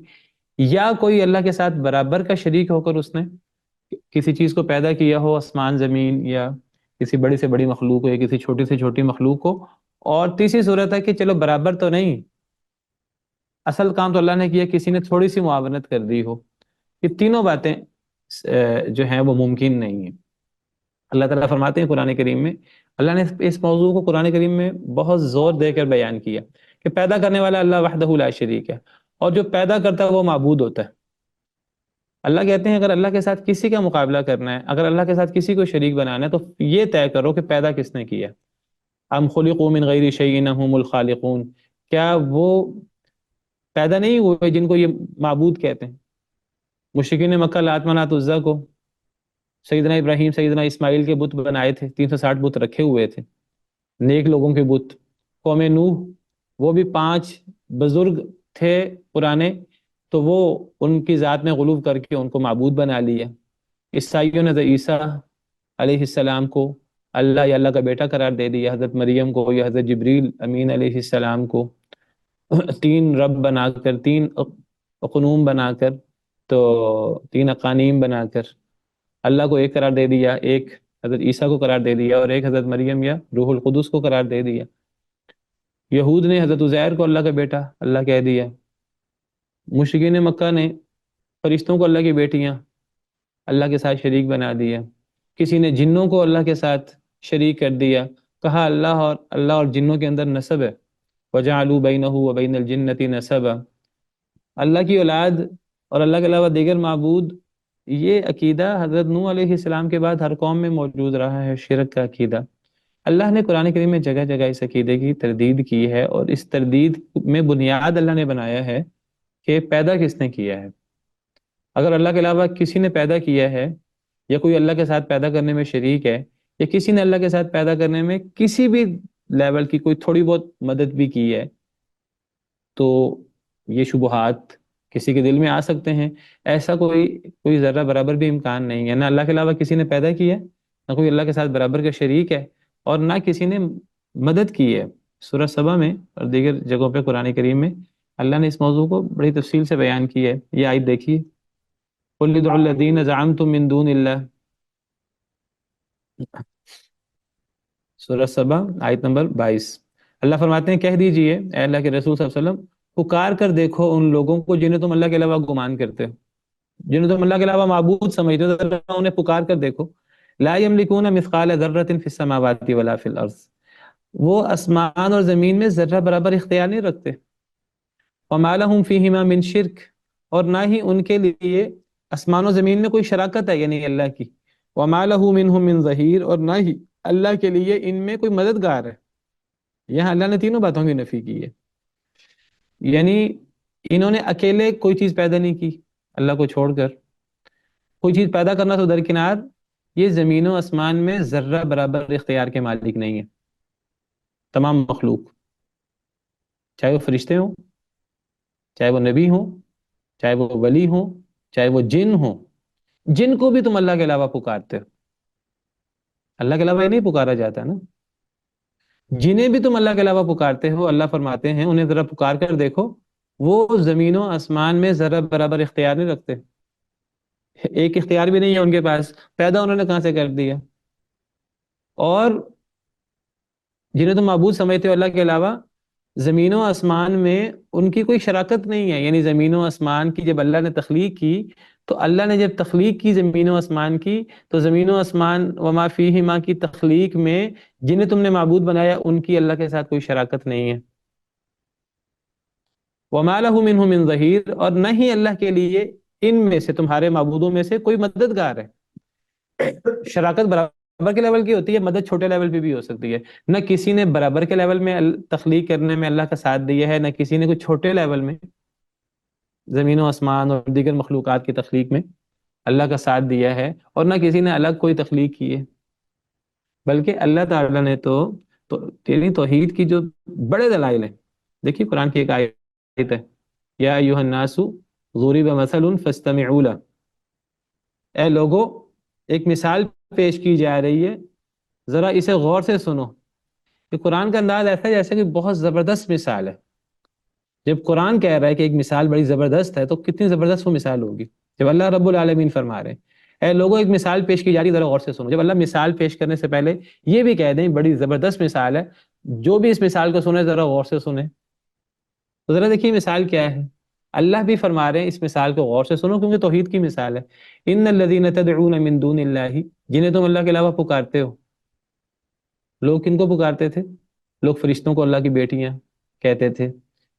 یا کوئی اللہ کے ساتھ برابر کا شریک ہو کر اس نے کسی چیز کو پیدا کیا ہو، آسمان، زمین، یا کسی بڑی سے بڑی مخلوق کو یا کسی چھوٹی سے چھوٹی مخلوق کو. اور تیسری صورت ہے کہ چلو برابر تو نہیں، اصل کام تو اللہ نے کیا، کسی نے تھوڑی سی معاونت کر دی ہو. یہ تینوں باتیں جو ہیں وہ ممکن نہیں ہیں. اللہ تعالیٰ فرماتے ہیں قرآن کریم میں، اللہ نے اس موضوع کو قرآن کریم میں بہت زور دے کر بیان کیا کہ پیدا کرنے والا اللہ وحدہ لا شریک ہے، اور جو پیدا کرتا ہے وہ معبود ہوتا ہے. اللہ کہتے ہیں اگر اللہ کے ساتھ کسی کا مقابلہ کرنا ہے، اگر اللہ کے ساتھ کسی کو شریک بنانا ہے، تو یہ طے کرو کہ پیدا کس نے کیا. ام خلقوا من غیر شیء هم الخالقون، کیا وہ پیدا نہیں ہوئے جن کو یہ معبود کہتے ہیں؟ مشرکین مکہ لات منات عزا کو سیدنا ابراہیم سیدنا اسماعیل کے بت بنائے تھے، 360 بت رکھے ہوئے تھے، نیک لوگوں کے بت. قوم نوح وہ بھی 5 بزرگ تھے پرانے، تو وہ ان کی ذات میں غلو کر کے ان کو معبود بنا لیا. عیسائیوں نے عیسیٰ علیہ السلام کو اللہ یا اللہ کا بیٹا قرار دے دیا، حضرت مریم کو یا حضرت جبریل امین علیہ السلام کو 3 رب بنا کر، 3 اقنوم بنا کر، تو 3 اقانیم بنا کر اللہ کو ایک قرار دے دیا، ایک حضرت عیسیٰ کو قرار دے دیا، اور ایک حضرت مریم یا روح القدس کو قرار دے دیا. یہود نے حضرت عزیر کو اللہ کا بیٹا اللہ کہہ دیا. مشرکین مکہ نے فرشتوں کو اللہ کی بیٹیاں اللہ کے ساتھ شریک بنا دیا. کسی نے جنوں کو اللہ کے ساتھ شریک کر دیا، کہا اللہ اور جنوں کے اندر نسب ہے، وجعلوا بینہ وبین الجنۃ نسبا، اللہ کی اولاد اور اللہ کے علاوہ دیگر معبود، یہ عقیدہ حضرت نوح علیہ السلام کے بعد ہر قوم میں موجود رہا ہے، شرک کا عقیدہ۔ اللہ نے قرآن کریم میں جگہ جگہ اس عقیدے کی تردید کی ہے، اور اس تردید میں بنیاد اللہ نے بنایا ہے کہ پیدا کس نے کیا ہے۔ اگر اللہ کے علاوہ کسی نے پیدا کیا ہے، یا کوئی اللہ کے ساتھ پیدا کرنے میں شریک ہے، یا کسی نے اللہ کے ساتھ پیدا کرنے میں کسی بھی لیول کی کوئی تھوڑی بہت مدد بھی کی ہے، تو یہ شبہات کسی کے دل میں آ سکتے ہیں۔ ایسا کوئی ذرہ برابر بھی امکان نہیں ہے، نہ اللہ کے علاوہ کسی نے پیدا کیا ہے، نہ کوئی اللہ کے ساتھ برابر کا شریک ہے، اور نہ کسی نے مدد کی ہے۔ سورہ سبا میں اور دیگر جگہوں پہ قرآن کریم میں اللہ نے اس موضوع کو بڑی تفصیل سے بیان کی ہے۔ یہ آیت دیکھیے، قُلِ ادْعُوا الَّذِينَ زَعَمْتُم مِّن دُونِ اللَّهِ، سورہ سبا آیت نمبر 22۔ اللہ فرماتے ہیں کہہ دیجئے اے اللہ کے رسول صلی اللہ علیہ وسلم، پکار کر دیکھو ان لوگوں کو جنہیں تم اللہ کے علاوہ گمان کرتے ہو، جنہیں تم اللہ کے علاوہ معبود سمجھتے ہو، ذرا انہیں پکار کر دیکھو۔ لا یملکون مثقال ذرۃ فی السماوات ولا فی الارض، وہ آسمان اور زمین میں ذرہ برابر اختیار نہیں رکھتے۔ وما لہم فیہما من شرک، اور نہ ہی ان کے لیے آسمان و زمین میں کوئی شراکت ہے، یعنی اللہ کی۔ وما لہ منہم من ظہیر، اور نہ ہی اللہ کے لیے ان میں کوئی مددگار ہے۔ یہاں اللہ نے تینوں باتوں کی نفی کی ہے، یعنی انہوں نے اکیلے کوئی چیز پیدا نہیں کی اللہ کو چھوڑ کر، کوئی چیز پیدا کرنا تو درکنار، یہ زمین و آسمان میں ذرہ برابر اختیار کے مالک نہیں ہے۔ تمام مخلوق، چاہے وہ فرشتے ہوں، چاہے وہ نبی ہوں، چاہے وہ ولی ہوں، چاہے وہ جن ہوں، جن کو بھی تم اللہ کے علاوہ پکارتے ہو، اللہ کے علاوہ یہ نہیں پکارا جاتا نا، جنہیں بھی تم اللہ کے علاوہ پکارتے ہو، اللہ فرماتے ہیں انہیں ذرا پکار کر دیکھو، وہ زمین و آسمان میں ذرہ برابر اختیار نہیں رکھتے، ایک اختیار بھی نہیں ہے ان کے پاس، پیدا انہوں نے کہاں سے کر دیا۔ اور جنہیں تم معبود سمجھتے ہو اللہ کے علاوہ، زمین و آسمان میں ان کی کوئی شراکت نہیں ہے، یعنی زمین و آسمان کی جب اللہ نے تخلیق کی، تو اللہ نے جب تخلیق کی زمین و آسمان کی، تو زمین و آسمان وما فیہما کی تخلیق میں جنہیں تم نے معبود بنایا ان کی اللہ کے ساتھ کوئی شراکت نہیں ہے۔ وما لہ منہم من ظہیر، اور نہ ہی اللہ کے لیے ان میں سے تمہارے معبودوں میں سے کوئی مددگار ہے۔ شراکت برابر کے لیول کی ہوتی ہے، مدد چھوٹے لیول پہ بھی ہو سکتی ہے۔ نہ کسی نے برابر کے لیول میں تخلیق کرنے میں اللہ کا ساتھ دیا ہے، نہ کسی نے کوئی چھوٹے لیول میں زمین و آسمان اور دیگر مخلوقات کی تخلیق میں اللہ کا ساتھ دیا ہے، اور نہ کسی نے الگ کوئی تخلیق کی ہے۔ بلکہ اللہ تعالیٰ نے تو تیری توحید کی جو بڑے دلائل ہیں، دیکھیے قرآن کی ایک آیت ہے، یا ایھا الناس ضرب مثل فاستمعوا لہ، اے لوگو ایک مثال پیش کی جا رہی ہے، ذرا اسے غور سے سنو۔ کہ قرآن کا انداز ایسا ہے جیسے کہ بہت زبردست مثال ہے۔ جب قرآن کہہ رہا ہے کہ ایک مثال بڑی زبردست ہے، تو کتنی زبردست وہ مثال ہوگی جب اللہ رب العالمین فرما رہے ہیں اے لوگوں ایک مثال پیش کی جا رہی ہے، ذرا غور سے سنو۔ جب اللہ مثال پیش کرنے سے پہلے یہ بھی کہہ دیں بڑی زبردست مثال ہے، جو بھی اس مثال کو سنے ذرا غور سے سنے۔ تو ذرا دیکھیے مثال کیا ہے، اللہ بھی فرما رہے ہیں اس مثال کو غور سے سنو، کیونکہ توحید کی مثال ہے۔ ان الذین تدعون من دون اللہ، جنہیں تم اللہ کے علاوہ پکارتے ہو۔ لوگ کن کو پکارتے تھے؟ لوگ فرشتوں کو اللہ کی بیٹیاں کہتے تھے،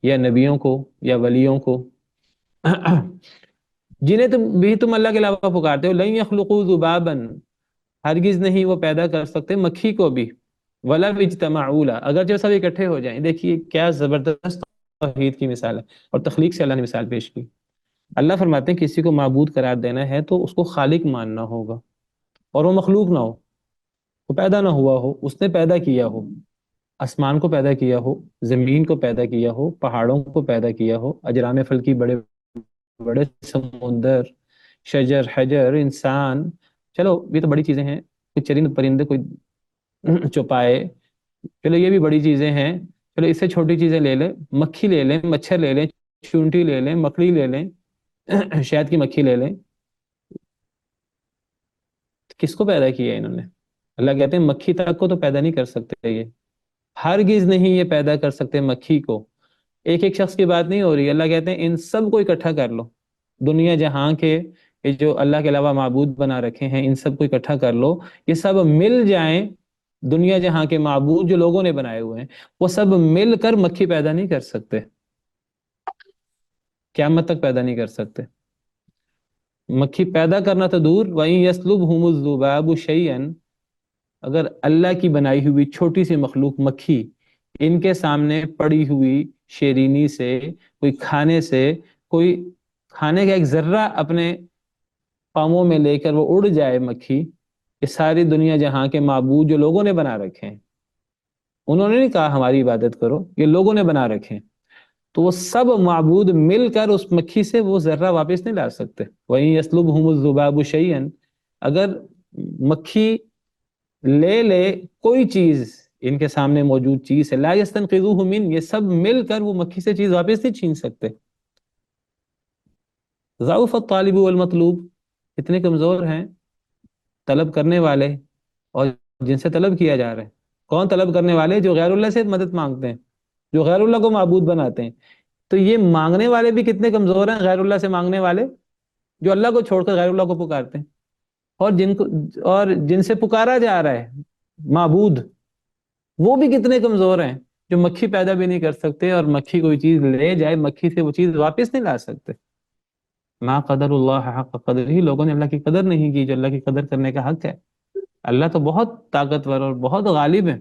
یا نبیوں کو، یا ولیوں کو۔ جنہیں تم اللہ کے علاوہ پکارتے ہو، لن یخلقوا ذبابا، ہرگز نہیں وہ پیدا کر سکتے مکھی کو بھی، ولا اجتمعوا لہ، اگر جو سب اکٹھے ہو جائیں۔ دیکھیے کیا زبردست توحید کی مثال ہے، اور تخلیق سے اللہ نے مثال پیش کی۔ اللہ فرماتے ہیں کسی کو معبود قرار دینا ہے تو اس کو خالق ماننا ہوگا، اور وہ مخلوق نہ ہو، وہ پیدا نہ ہوا ہو، اس نے پیدا کیا ہو، آسمان کو پیدا کیا ہو، زمین کو پیدا کیا ہو، پہاڑوں کو پیدا کیا ہو، اجرام فلکی، بڑے بڑے سمندر، شجر حجر، انسان، چلو یہ تو بڑی چیزیں ہیں، کوئی چرند پرندے، کوئی چوپائے، چلو یہ بھی بڑی چیزیں ہیں۔ چلو اس سے چھوٹی چیزیں لے لیں، مکھی لے لیں، مچھر لے لیں، چونٹی لے لیں، مکڑی لے لیں، شہد کی مکھی لے لیں، کس کو پیدا کیا ہے انہوں نے؟ اللہ کہتے ہیں مکھی تک کو تو پیدا نہیں کر سکتے، یہ ہرگز نہیں یہ پیدا کر سکتے مکھی کو۔ ایک ایک شخص کی بات نہیں ہو رہی، اللہ کہتے ہیں ان سب کو اکٹھا کر لو، دنیا جہاں کے جو اللہ کے علاوہ معبود بنا رکھے ہیں ان سب کو اکٹھا کر لو، یہ سب مل جائیں دنیا جہاں کے معبود جو لوگوں نے بنائے ہوئے ہیں وہ سب مل کر مکھی پیدا نہیں کر سکتے، قیامت تک پیدا نہیں کر سکتے۔ مکھی پیدا کرنا تو دور، وَإِن يَسْلُبْهُمُ الذُّبَابُ شَيْئًا، اگر اللہ کی بنائی ہوئی چھوٹی سی مخلوق مکھی ان کے سامنے پڑی ہوئی شیرینی سے، کوئی کھانے سے، کوئی کھانے کا ایک ذرہ اپنے پاؤں میں لے کر وہ اڑ جائے مکھی، یہ ساری دنیا جہاں کے معبود جو لوگوں نے بنا رکھے ہیں، انہوں نے نہیں کہا ہماری عبادت کرو، یہ لوگوں نے بنا رکھے ہیں، تو وہ سب معبود مل کر اس مکھی سے وہ ذرہ واپس نہیں لا سکتے۔ وَإِن يَسْلُبْهُمُ الذُّبَابُ شَيْئًا، اگر مکھی لے لے کوئی چیز ان کے سامنے موجود چیز ہے، لا يَسْتَنْقِذُوهُ مِنْ، یہ سب مل کر وہ مکھی سے چیز واپس نہیں چھین سکتے۔ ضعف الطالب والمطلوب، اتنے کمزور ہیں طلب کرنے والے اور جن سے طلب کیا جا رہا ہے۔ کون طلب کرنے والے؟ جو غیر اللہ سے مدد مانگتے ہیں، جو غیر اللہ کو معبود بناتے ہیں۔ تو یہ مانگنے والے بھی کتنے کمزور ہیں، غیر اللہ سے مانگنے والے جو اللہ کو چھوڑ کر غیر اللہ کو پکارتے ہیں، اور جن سے پکارا جا رہا ہے معبود، وہ بھی کتنے کمزور ہیں، جو مکھی پیدا بھی نہیں کر سکتے، اور مکھی کوئی چیز لے جائے مکھی سے وہ چیز واپس نہیں لا سکتے۔ ما قدر اللہ حق قدر ہی، لوگوں نے اللہ کی قدر نہیں کی جو اللہ کی قدر کرنے کا حق ہے۔ اللہ تو بہت طاقتور اور بہت غالب ہے۔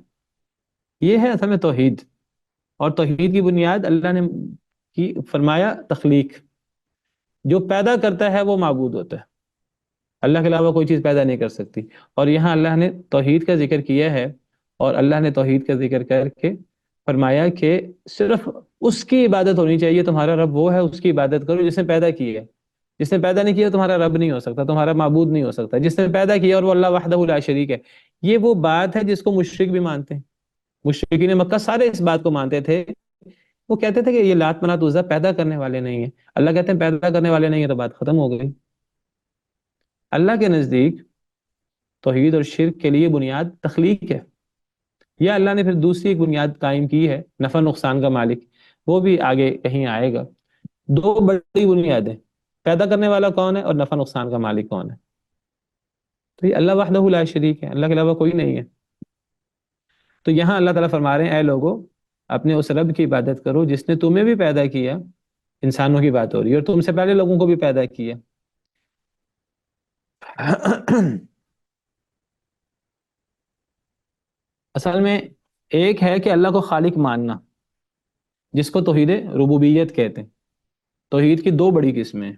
یہ ہے اصل میں توحید، اور توحید کی بنیاد اللہ نے کی فرمایا تخلیق، جو پیدا کرتا ہے وہ معبود ہوتا ہے، اللہ کے علاوہ کوئی چیز پیدا نہیں کر سکتی۔ اور یہاں اللہ نے توحید کا ذکر کیا ہے، اور اللہ نے توحید کا ذکر کر کے فرمایا کہ صرف اس کی عبادت ہونی چاہیے، تمہارا رب وہ ہے، اس کی عبادت کرو جس نے پیدا کی ہے۔ جس نے پیدا نہیں کیا تمہارا رب نہیں ہو سکتا، تمہارا معبود نہیں ہو سکتا۔ جس نے پیدا کیا اور وہ اللہ وحدہ لا شریک ہے، یہ وہ بات ہے جس کو مشرک بھی مانتے ہیں۔ مشرکین مکہ سارے اس بات کو مانتے تھے، وہ کہتے تھے کہ یہ لات منات عزا پیدا کرنے والے نہیں ہیں۔ اللہ کہتے ہیں پیدا کرنے والے نہیں ہیں، تو بات ختم ہو گئی۔ اللہ کے نزدیک توحید اور شرک کے لیے بنیاد تخلیق ہے، یا اللہ نے پھر دوسری ایک بنیاد قائم کی ہے، نفع نقصان کا مالک، وہ بھی آگے کہیں آئے گا۔ دو بڑی بنیادیں، پیدا کرنے والا کون ہے اور نفع نقصان کا مالک کون ہے۔ تو یہ اللہ وحدہ لا شریک ہے، اللہ کے علاوہ کوئی نہیں ہے۔ تو یہاں اللہ تعالیٰ فرما رہے ہیں اے لوگو اپنے اس رب کی عبادت کرو جس نے تمہیں بھی پیدا کیا، انسانوں کی بات ہو رہی ہے، اور تم سے پہلے لوگوں کو بھی پیدا کیا۔ اصل میں ایک ہے کہ اللہ کو خالق ماننا، جس کو توحید ربوبیت کہتے ہیں۔ توحید کی دو بڑی قسمیں،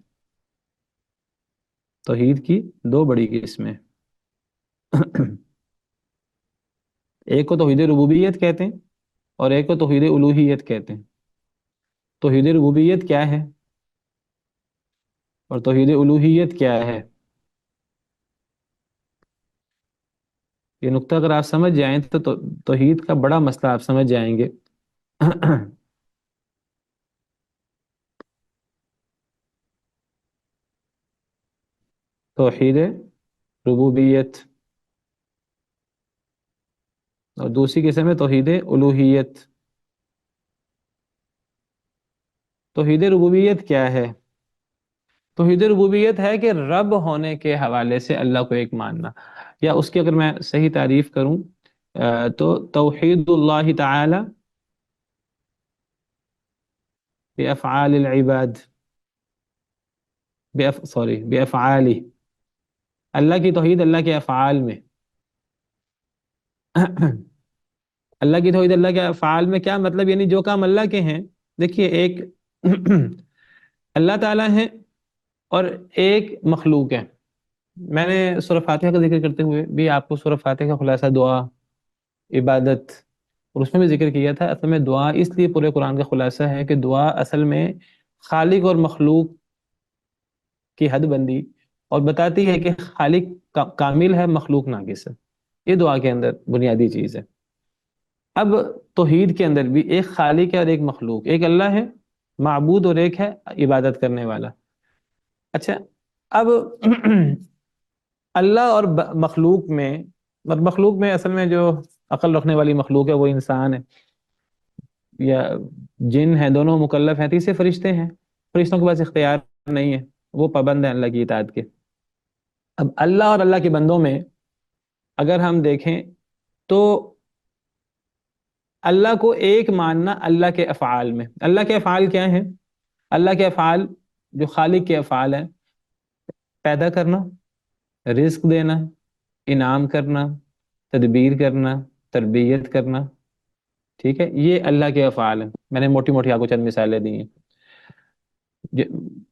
توحید کی دو بڑی قسمیں، ایک کو توحید ربوبیت کہتے ہیں اور ایک کو توحید الوہیت کہتے ہیں۔ توحید ربوبیت کیا ہے اور توحید الوہیت کیا ہے، یہ نقطہ اگر آپ سمجھ جائیں تو توحید کا بڑا مسئلہ آپ سمجھ جائیں گے۔ توحید ربوبیت اور دوسری قسم ہے توحید الوہیت۔ توحید ربوبیت کیا ہے؟ توحید ربوبیت ہے کہ رب ہونے کے حوالے سے اللہ کو ایک ماننا، یا اس کی اگر میں صحیح تعریف کروں تو توحید اللہ تعالی بافعال العباد، بافعالی، اللہ کی توحید اللہ کے افعال میں۔ اللہ کی توحید اللہ کے افعال میں کیا مطلب؟ یعنی جو کام اللہ کے ہیں، دیکھیے ایک اللہ تعالیٰ ہیں اور ایک مخلوق ہے۔ میں نے سورہ فاتحہ کا ذکر کرتے ہوئے بھی آپ کو سورہ فاتحہ کا خلاصہ دعا، عبادت، اور اس میں بھی ذکر کیا تھا۔ اصل میں دعا اس لیے پورے قرآن کا خلاصہ ہے کہ دعا اصل میں خالق اور مخلوق کی حد بندی اور بتاتی ہے کہ خالق کامل ہے، مخلوق ناقص ہے۔ یہ دعا کے اندر بنیادی چیز ہے۔ اب توحید کے اندر بھی ایک خالق ہے اور ایک مخلوق، ایک اللہ ہے معبود اور ایک ہے عبادت کرنے والا۔ اچھا، اب اللہ اور مخلوق میں اصل میں جو عقل رکھنے والی مخلوق ہے وہ انسان ہے یا جن ہیں، دونوں مکلف ہیں۔ تیسرے فرشتے ہیں، فرشتوں کے پاس اختیار نہیں ہے، وہ پابند ہیں اللہ کی اطاعت کے۔ اب اللہ اور اللہ کے بندوں میں اگر ہم دیکھیں تو اللہ کو ایک ماننا اللہ کے افعال میں. اللہ کے افعال کیا ہیں؟ اللہ کے افعال جو خالق کے افعال ہیں، پیدا کرنا، رزق دینا، انعام کرنا، تدبیر کرنا، تربیت کرنا، ٹھیک ہے، یہ اللہ کے افعال ہیں. میں نے موٹی موٹی آپ کو چند مثالیں دی ہیں.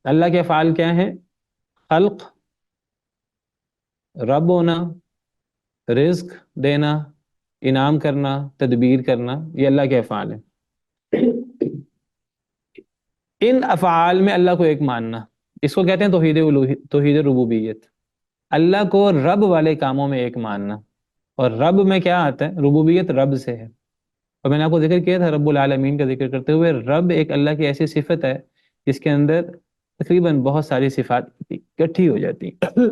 اللہ کے افعال کیا ہیں؟ خلق، رب ہونا، رزق دینا، انعام کرنا، تدبیر کرنا، یہ اللہ کے افعال ہیں. ان افعال میں اللہ کو ایک ماننا، اس کو کہتے ہیں توحید ربوبیت. اللہ کو رب والے کاموں میں ایک ماننا. اور رب میں کیا آتا ہے؟ ربوبیت رب سے ہے. اور میں نے آپ کو ذکر کیا تھا رب العالمین کا ذکر کرتے ہوئے، رب ایک اللہ کی ایسی صفت ہے جس کے اندر تقریباً بہت ساری صفات اکٹھی ہو جاتی ہیں،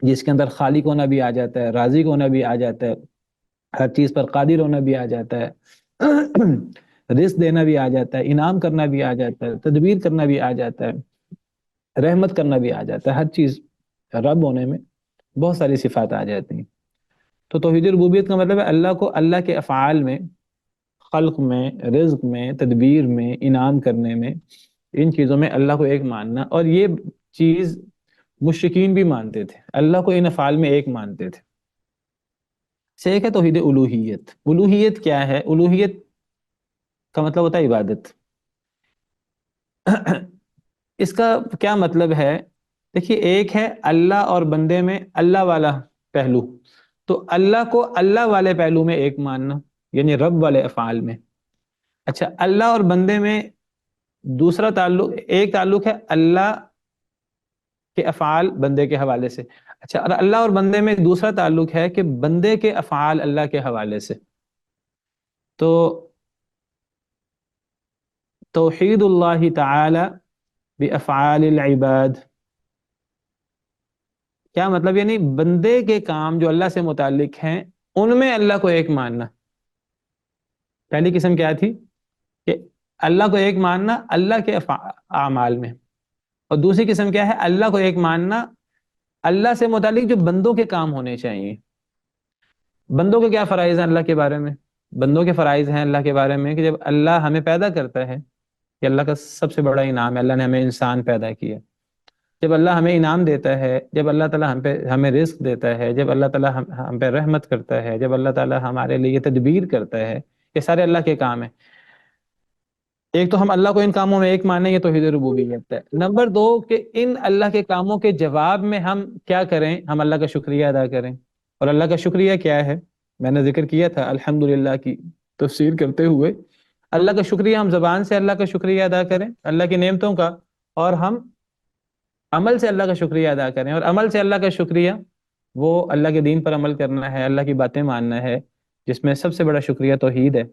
جس کے اندر خالق ہونا بھی آ جاتا ہے، رازق ہونا بھی آ جاتا ہے، ہر چیز پر قادر ہونا بھی آ جاتا ہے، رزق دینا بھی آ جاتا ہے، انعام کرنا بھی آ جاتا ہے، تدبیر کرنا بھی آ جاتا ہے، رحمت کرنا بھی آ جاتا ہے. ہر چیز رب ہونے میں بہت ساری صفات آ جاتی ہیں. تو توحید ربوبیت کا مطلب ہے اللہ کو اللہ کے افعال میں، خلق میں، رزق میں، تدبیر میں، انعام کرنے میں، ان چیزوں میں اللہ کو ایک ماننا. اور یہ چیز مشرکین بھی مانتے تھے، اللہ کو ان افعال میں ایک مانتے تھے. سے ایک ہے توحید الوہیت. الوہیت کیا ہے؟ الوہیت کا مطلب ہوتا ہے عبادت. اس کا کیا مطلب ہے؟ دیکھیے، ایک ہے اللہ اور بندے میں اللہ والا پہلو. تو اللہ کو اللہ والے پہلو میں ایک ماننا، یعنی رب والے افعال میں. اچھا، اللہ اور بندے میں دوسرا تعلق، ایک تعلق ہے اللہ کے افعال بندے کے حوالے سے. اچھا، اور اللہ اور بندے میں دوسرا تعلق ہے کہ بندے کے افعال اللہ کے حوالے سے. تو توحید اللہ تعالی بافعال العباد کیا مطلب؟ یعنی بندے کے کام جو اللہ سے متعلق ہیں ان میں اللہ کو ایک ماننا. پہلی قسم کیا تھی؟ کہ اللہ کو ایک ماننا اللہ کے اعمال میں. اور دوسری قسم کیا ہے؟ اللہ کو ایک ماننا اللہ سے متعلق جو بندوں کے کام ہونے چاہیے. بندوں کے کیا فرائض ہیں اللہ کے بارے میں؟ بندوں کے فرائض ہیں اللہ کے بارے میں کہ جب اللہ ہمیں پیدا کرتا ہے، کہ اللہ کا سب سے بڑا انعام ہے، اللہ نے ہمیں انسان پیدا کیا. جب اللہ ہمیں انعام دیتا ہے، جب اللہ تعالیٰ ہمیں رزق دیتا ہے، جب اللہ تعالیٰ ہم پہ رحمت کرتا ہے، جب اللہ تعالیٰ ہمارے لیے تدبیر کرتا ہے، یہ سارے اللہ کے کام ہیں. ایک تو ہم اللہ کو ان کاموں میں ایک مانیں، یہ توحید ربوبیت ہے. نمبر دو کہ ان اللہ کے کاموں کے جواب میں ہم کیا کریں؟ ہم اللہ کا شکریہ ادا کریں. اور اللہ کا شکریہ کیا ہے؟ میں نے ذکر کیا تھا الحمدللہ کی تفسیر کرتے ہوئے. اللہ کا شکریہ ہم زبان سے اللہ کا شکریہ ادا کریں اللہ کی نعمتوں کا، اور ہم عمل سے اللہ کا شکریہ ادا کریں. اور عمل سے اللہ کا شکریہ وہ اللہ کے دین پر عمل کرنا ہے، اللہ کی باتیں ماننا ہے، جس میں سب سے بڑا شکریہ توحید ہے،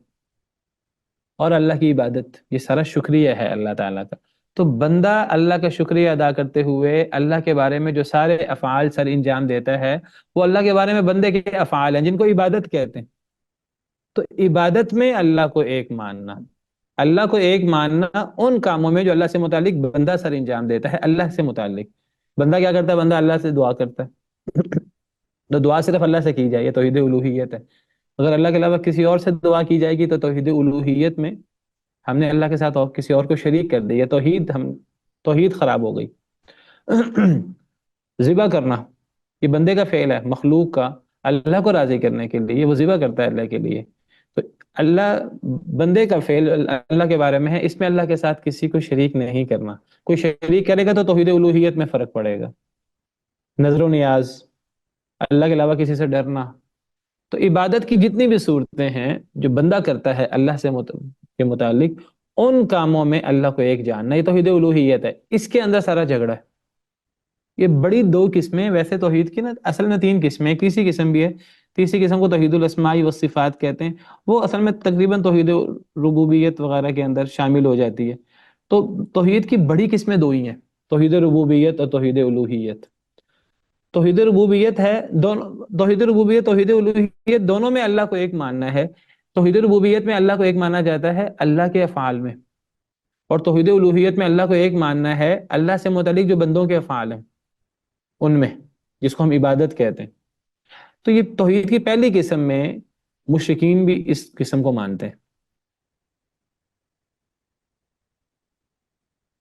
اور اللہ کی عبادت. یہ سارا شکریہ ہے اللہ تعالیٰ کا. تو بندہ اللہ کا شکریہ ادا کرتے ہوئے اللہ کے بارے میں جو سارے افعال سر انجام دیتا ہے، وہ اللہ کے بارے میں بندے کے افعال ہیں جن کو عبادت کہتے ہیں. تو عبادت میں اللہ کو ایک ماننا، اللہ کو ایک ماننا ان کاموں میں جو اللہ سے متعلق بندہ سر انجام دیتا ہے. اللہ سے متعلق بندہ کیا کرتا ہے؟ بندہ اللہ سے دعا کرتا ہے، تو دعا صرف اللہ سے کی جائے، یہ توحید الوہیت ہے. اگر اللہ کے علاوہ کسی اور سے دعا کی جائے گی تو توحید الوہیت میں ہم نے اللہ کے ساتھ اور کسی اور کو شریک کر دی، یہ توحید خراب ہو گئی. ذبح کرنا یہ بندے کا فعل ہے، مخلوق کا، اللہ کو راضی کرنے کے لیے وہ ذبح کرتا ہے اللہ کے لیے. تو اللہ بندے کا فعل اللہ کے بارے میں ہے، اس میں اللہ کے ساتھ کسی کو شریک نہیں کرنا. کوئی شریک کرے گا تو توحید الوہیت میں فرق پڑے گا. نظر و نیاز، اللہ کے علاوہ کسی سے ڈرنا. تو عبادت کی جتنی بھی صورتیں ہیں جو بندہ کرتا ہے اللہ سے کے متعلق، ان کاموں میں اللہ کو ایک جاننا، یہ توحید الوہیت ہے. اس کے اندر سارا جھگڑا ہے. یہ بڑی دو قسمیں، ویسے توحید کی نا اصل میں تین قسمیں، تیسری قسم بھی ہے. تیسری قسم کو توحید الاسماء والصفات کہتے ہیں، وہ اصل میں تقریباً توحید ربوبیت وغیرہ کے اندر شامل ہو جاتی ہے. تو توحید کی بڑی قسمیں دو ہی ہیں، توحید ربوبیت اور توحید الوہیت. توحید ربوبیت ہے توحید ربوبیت توحید الوہیت دونوں میں اللہ کو ایک ماننا ہے. توحید ربوبیت میں اللہ کو ایک مانا جاتا ہے اللہ کے افعال میں، اور توحید الوہیت میں اللہ کو ایک ماننا ہے اللہ سے متعلق جو بندوں کے افعال ہیں ان میں، جس کو ہم عبادت کہتے ہیں. تو یہ توحید کی پہلی قسم میں مشرکین بھی اس قسم کو مانتے ہیں.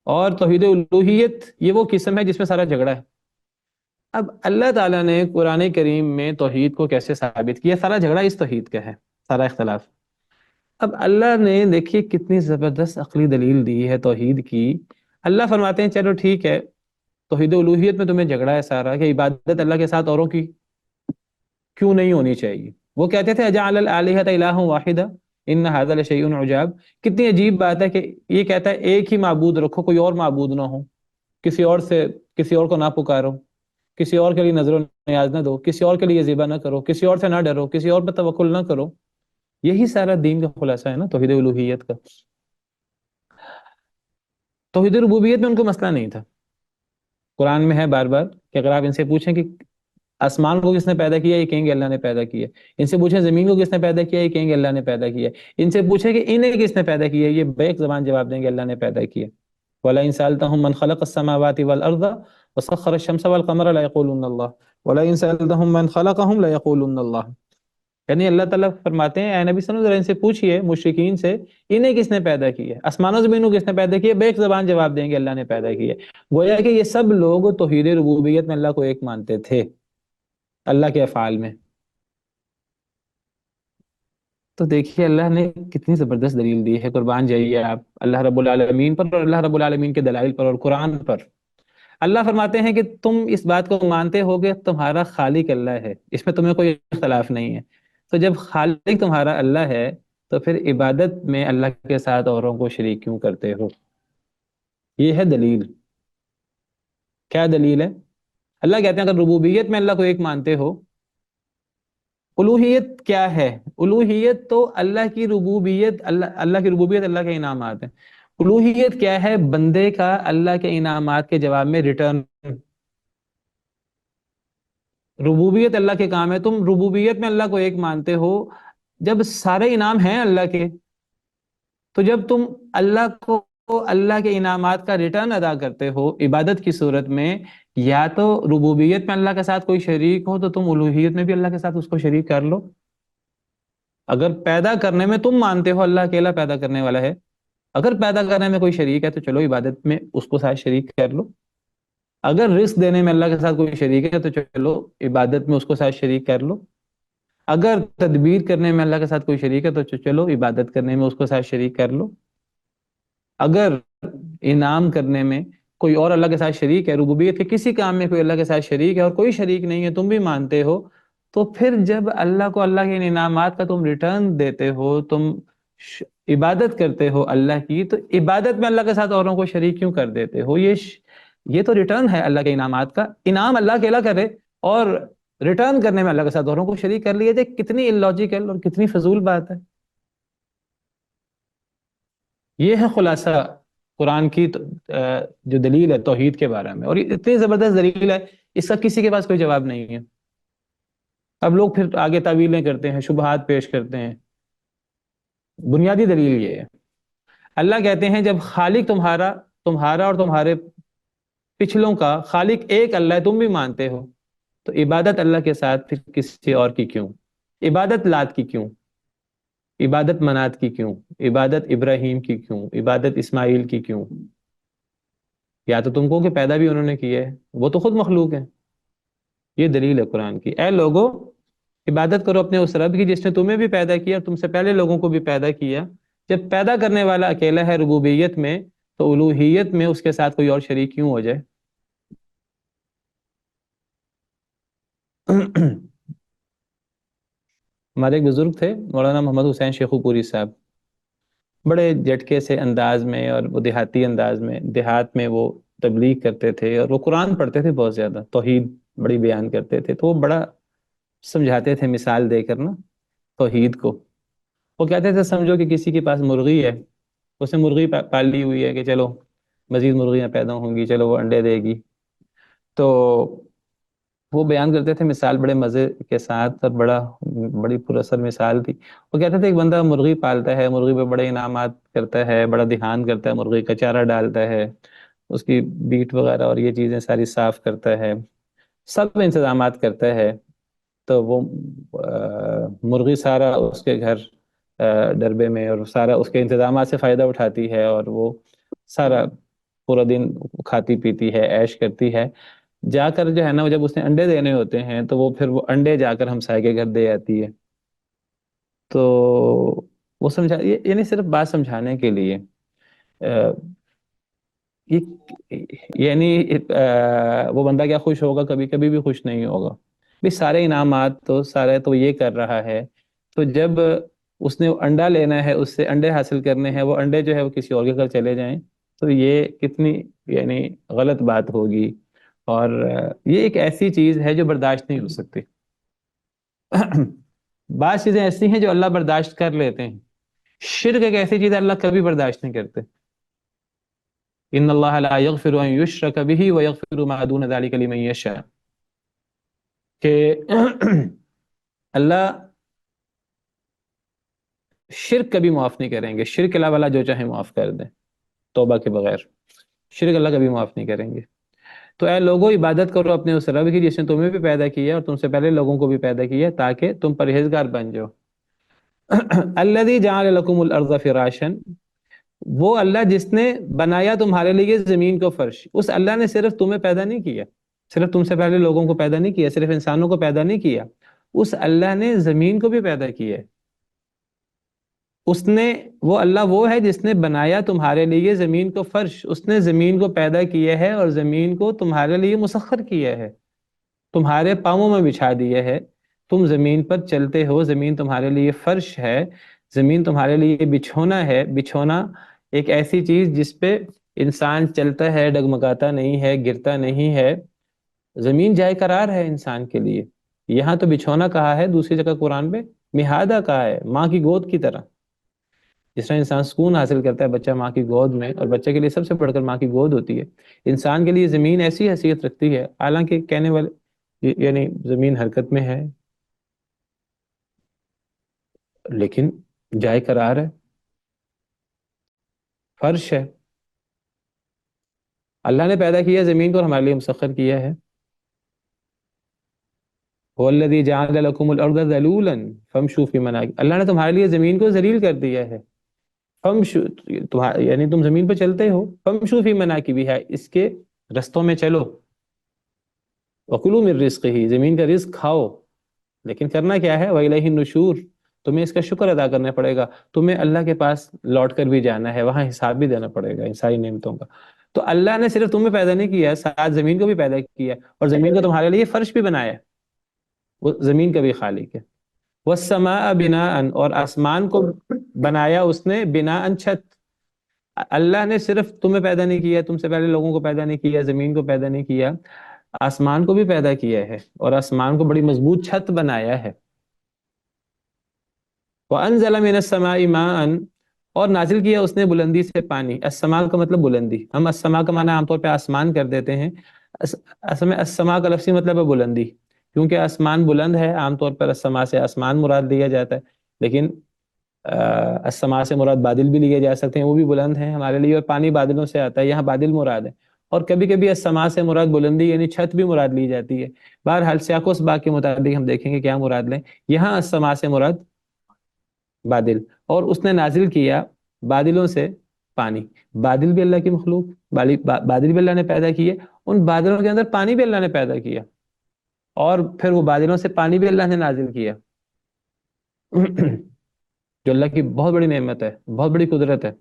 اور توحید الوہیت یہ وہ قسم ہے جس میں سارا جھگڑا ہے. اب اللہ تعالیٰ نے قرآن کریم میں توحید کو کیسے ثابت کیا؟ سارا جھگڑا اس توحید کا ہے، سارا اختلاف. اب اللہ نے دیکھیے کتنی زبردست عقلی دلیل دی ہے توحید کی. اللہ فرماتے ہیں چلو ٹھیک ہے، توحید الوہیت میں تمہیں جھگڑا ہے سارا کہ عبادت اللہ کے ساتھ اوروں کی کیوں نہیں ہونی چاہیے. وہ کہتے تھے اجعل الالہۃ الہ واحدہ ان ھذا لشیء عجاب. کتنی عجیب بات ہے کہ یہ کہتا ہے ایک ہی معبود رکھو، کوئی اور معبود نہ ہو، کسی اور کو نہ پکارو، کسی اور کے لیے نظر و نیاز نہ دو، کسی اور کے لیے ذبح نہ کرو، کسی اور سے نہ ڈرو، کسی اور پر توکل نہ کرو. یہی سارا دین کا خلاصہ ہے نا توحید الوہیت کا. توحید ربوبیت میں ان کو مسئلہ نہیں تھا. قرآن میں ہے بار بار کہ اگر آپ ان سے پوچھیں کہ آسمان کو کس نے پیدا کیا، یہ کہیں گے اللہ نے پیدا کیا. ان سے پوچھیں زمین کو کس نے پیدا کیا، یہ کہیں گے اللہ نے پیدا کیا. ان سے پوچھیں کہ انہیں کس نے پیدا کیا، یہ بیک زبان جواب دیں گے اللہ نے پیدا کیا. وَلَئِن سَأَلْتَهُم مَّن خَلَقَ السَّمَاوَاتِ وَالْأَرْضَ وَسَخَّرَ الشَّمْسَ وَالْقَمَرَ لَيَقُولُنَّ اللَّهُ وَلَئِن سَأَلْتَهُم مَّن خَلَقَهُم لَيَقُولُنَّ اللَّهُ. یعنی اللہ تعالیٰ فرماتے ہیں اے نبی صلی اللہ علیہ وسلم ان سے پوچھئے مشرکین سے انہیں کس نے پیدا کیا، آسمان و زمین کو کس نے پیدا کیا. بیک زبان جواب دیں گے اللہ نے پیدا کیا. گویا کہ یہ سب لوگ توحید ربوبیت میں اللہ کو ایک مانتے تھے اللہ کے افعال میں. تو دیکھیے اللہ نے کتنی زبردست دلیل دی ہے. قربان جائیے آپ اللہ رب العالمین پر اور اللہ رب العالمین کے دلائل پر اور قرآن پر. اللہ فرماتے ہیں کہ تم اس بات کو مانتے ہو کہ تمہارا خالق اللہ ہے، اس میں تمہیں کوئی اختلاف نہیں ہے. تو جب خالق تمہارا اللہ ہے تو پھر عبادت میں اللہ کے ساتھ اوروں کو شریک کیوں کرتے ہو؟ یہ ہے دلیل. کیا دلیل ہے؟ اللہ کہتے ہیں اگر ربوبیت میں اللہ کو ایک مانتے ہو، الوہیت کیا ہے؟ الوہیت تو اللہ کی ربوبیت، اللہ کی ربوبیت اللہ کے انعامات ہیں. الوہیت کیا ہے؟ بندے کا اللہ کے انعامات کے جواب میں ریٹرن. ربوبیت اللہ کے کام ہے. تم ربوبیت میں اللہ کو ایک مانتے ہو جب سارے انعام ہیں اللہ کے، تو جب تم اللہ کو اللہ کے انعامات کا ریٹرن ادا کرتے ہو عبادت کی صورت میں، یا تو ربوبیت میں اللہ کے ساتھ کوئی شریک ہو تو تم الوہیت میں بھی اللہ کے ساتھ اس کو شریک کر لو. اگر پیدا کرنے میں تم مانتے ہو اللہ اکیلا پیدا کرنے والا ہے، اگر پیدا کرنے میں کوئی شریک ہے تو چلو عبادت میں اس کو ساتھ شریک کر لو. اگر رزق دینے میں اللہ کے ساتھ کوئی شریک ہے تو چلو عبادت میں اس کو ساتھ شریک کر لو. اگر تدبیر کرنے میں اللہ کے ساتھ کوئی شریک ہے تو چلو عبادت کرنے میں اس کو ساتھ شریک کر لو. اگر انعام کرنے میں کوئی اور اللہ کے ساتھ شریک ہے، ربوبیت کے کسی کام میں کوئی اللہ کے ساتھ شریک ہے اور کوئی شریک نہیں ہے، تم بھی مانتے ہو، تو پھر جب اللہ کو اللہ کے انعامات کا تم ریٹرن دیتے ہو، تم عبادت کرتے ہو اللہ کی، تو عبادت میں اللہ کے ساتھ اوروں کو شریک کیوں کر دیتے ہو؟ یہ تو ریٹرن ہے اللہ کے انعامات کا. انعام اللہ اکیلا کرے اور ریٹرن کرنے میں اللہ کے ساتھ اوروں کو شریک کر لیے. کتنی illogical اور کتنی فضول بات ہے. یہ ہے خلاصہ قرآن کی جو دلیل ہے توحید کے بارے میں، اور یہ اتنی زبردست دلیل ہے اس کا کسی کے پاس کوئی جواب نہیں ہے. اب لوگ پھر آگے تعویلیں کرتے ہیں، شبہات پیش کرتے ہیں. بنیادی دلیل یہ ہے، اللہ کہتے ہیں جب خالق تمہارا اور تمہارے پچھلوں کا خالق ایک اللہ ہے، تم بھی مانتے ہو، تو عبادت اللہ کے ساتھ پھر کسی اور کی کیوں؟ عبادت لات کی کیوں؟ عبادت منات کی کیوں؟ عبادت ابراہیم کی کیوں؟ عبادت اسماعیل کی کیوں؟ یا تو تم کو کہ پیدا بھی انہوں نے کیا ہے، وہ تو خود مخلوق ہے. یہ دلیل ہے قرآن کی. اے لوگو عبادت کرو اپنے اس رب کی جس نے تمہیں بھی پیدا کیا اور تم سے پہلے لوگوں کو بھی پیدا کیا. جب پیدا کرنے والا اکیلا ہے ربوبیت میں، تو الوہیت میں اس کے ساتھ کوئی اور شریک کیوں ہو جائے؟ ہمارے ایک بزرگ تھے مولانا محمد حسین شیخو پوری صاحب، بڑے جھٹکے سے انداز میں اور وہ دیہاتی انداز میں، دیہات میں وہ تبلیغ کرتے تھے اور وہ قرآن پڑھتے تھے بہت زیادہ، توحید بڑی بیان کرتے تھے. تو وہ بڑا سمجھاتے تھے مثال دے کر نا توحید کو. وہ کہتے تھے سمجھو کہ کسی کے پاس مرغی ہے، اس نے مرغی پالی ہوئی ہے کہ چلو مزید مرغیاں پیدا ہوں گی، چلو وہ انڈے دے گی. تو وہ بیان کرتے تھے مثال بڑے مزے کے ساتھ اور بڑی پر اثر مثال تھی. وہ کہتے تھے ایک بندہ مرغی پالتا ہے، مرغی پہ بڑے انعامات کرتا ہے، بڑا دھیان کرتا ہے، مرغی کا چارہ ڈالتا ہے، اس کی بیٹ وغیرہ اور یہ چیزیں ساری صاف کرتا ہے، سب انتظامات کرتا ہے. تو وہ مرغی سارا اس کے گھر ڈربے میں اور سارا اس کے انتظامات سے فائدہ اٹھاتی ہے، اور وہ سارا پورا دن کھاتی پیتی ہے، عیش کرتی ہے. جا کر جو ہے نا، وہ جب اس نے انڈے دینے ہوتے ہیں تو وہ پھر وہ انڈے جا کر ہمسائے کے گھر دے آتی ہے. تو وہ سمجھا، یعنی صرف بات سمجھانے کے لیے یعنی وہ بندہ کیا خوش ہوگا؟ کبھی کبھی بھی خوش نہیں ہوگا. بھی سارے انعامات تو سارے تو یہ کر رہا ہے، تو جب اس نے انڈا لینا ہے، اس سے انڈے حاصل کرنے ہیں، وہ انڈے جو ہے وہ کسی اور کے گھر چلے جائیں، تو یہ کتنی یعنی غلط بات ہوگی. اور یہ ایک ایسی چیز ہے جو برداشت نہیں ہو سکتی. بعض چیزیں ایسی ہیں جو اللہ برداشت کر لیتے ہیں. شرک ایک ایسی چیز ہے اللہ کبھی برداشت نہیں کرتے. ان اللہ لا یغفر ان یشرک به ویغفر ما دون ذلک لمن یشاء، کہ اللہ شرک کبھی معاف نہیں کریں گے. شرک کے علاوہ اللہ جو چاہے معاف کر دیں توبہ کے بغیر. شرک اللہ کبھی معاف نہیں کریں گے. تو اے لوگوں، عبادت کرو اپنے اس رب کی جس نے تمہیں بھی پیدا کیا اور تم سے پہلے لوگوں کو بھی پیدا کیا تاکہ تم پرہیزگار بن جاؤ. الذی جعل لکم الارض فراشا، وہ اللہ جس نے بنایا تمہارے لیے زمین کو فرش. اس اللہ نے صرف تمہیں پیدا نہیں کیا، صرف تم سے پہلے لوگوں کو پیدا نہیں کیا، صرف انسانوں کو پیدا نہیں کیا، اس اللہ نے زمین کو بھی پیدا کیا ہے. اس نے وہ اللہ وہ ہے جس نے بنایا تمہارے لیے زمین کو فرش. اس نے زمین کو پیدا کیا ہے اور زمین کو تمہارے لیے مسخر کیا ہے، تمہارے پاؤں میں بچھا دیا ہے. تم زمین پر چلتے ہو، زمین تمہارے لیے فرش ہے، زمین تمہارے لیے بچھونا ہے. بچھونا ایک ایسی چیز جس پہ انسان چلتا ہے، ڈگمگاتا نہیں ہے، گرتا نہیں ہے. زمین جائے قرار ہے انسان کے لیے. یہاں تو بچھونا کہا ہے، دوسری جگہ قرآن میں مہادہ کہا ہے، ماں کی گود کی طرح. جس طرح انسان سکون حاصل کرتا ہے بچہ ماں کی گود میں، اور بچے کے لیے سب سے بڑھ کر ماں کی گود ہوتی ہے، انسان کے لیے زمین ایسی حیثیت رکھتی ہے. حالانکہ کہنے والے یعنی زمین حرکت میں ہے لیکن جائے قرار ہے، فرش ہے. اللہ نے پیدا کیا زمین کو اور ہمارے لیے مسخر کیا ہے. هو الذی جعل لکم الارض ذلولا فامشوا فی مناکبہ، اللہ نے تمہارے لیے زمین کو ذلیل کر دیا ہے. یعنی تم زمین پہ چلتے ہو، فامشوا فی مناکبہ، اس کے رستوں میں چلو. وکلوا من رزقہ، زمین کا رزق کھاؤ. لیکن کرنا کیا ہے؟ وإلیہ النشور، تمہیں اس کا شکر ادا کرنا پڑے گا. تمہیں اللہ کے پاس لوٹ کر بھی جانا ہے، وہاں حساب بھی دینا پڑے گا ان ساری نعمتوں کا. تو اللہ نے صرف تمہیں پیدا نہیں کیا، ساتھ زمین کو بھی پیدا کیا، اور زمین کو تمہارے لیے فرش بھی بنایا. وہ زمین کا بھی خالق ہے. والسماء بناء، اور آسمان کو بنایا اس نے بناء، چھت. اللہ نے صرف تمہیں پیدا نہیں کیا، تم سے پہلے لوگوں کو پیدا نہیں کیا، زمین کو پیدا نہیں کیا، آسمان کو بھی پیدا کیا ہے، اور آسمان کو بڑی مضبوط چھت بنایا ہے. وَأَنزَلَ مِنَ السَّمَاءِ مَاءً، اور نازل کیا اس نے بلندی سے پانی. السماء کا مطلب بلندی. ہم السماء کا معنی عام طور پہ آسمان کر دیتے ہیں، اصل میں السماء کا لفظی مطلب ہے بلندی، کیونکہ آسمان بلند ہے. عام طور پر السماء سے آسمان مراد لیا جاتا ہے، لیکن السماء سے مراد بادل بھی لیے جا سکتے ہیں، وہ بھی بلند ہیں ہمارے لیے. اور پانی بادلوں سے آتا ہے، یہاں بادل مراد ہے. اور کبھی کبھی السماء سے مراد بلندی یعنی چھت بھی مراد لی جاتی ہے. بہرحال سیاق و سباق کے مطابق ہم دیکھیں گے کیا مراد لیں. یہاں السماء سے مراد بادل، اور اس نے نازل کیا بادلوں سے پانی. بادل بھی اللہ کی مخلوق، بادل بھی اللہ نے پیدا کیے، ان بادلوں کے اندر پانی بھی اللہ نے پیدا کیا، اور پھر وہ بادلوں سے پانی بھی اللہ نے نازل کیا، جو اللہ کی بہت بڑی نعمت ہے، بہت بڑی قدرت ہے.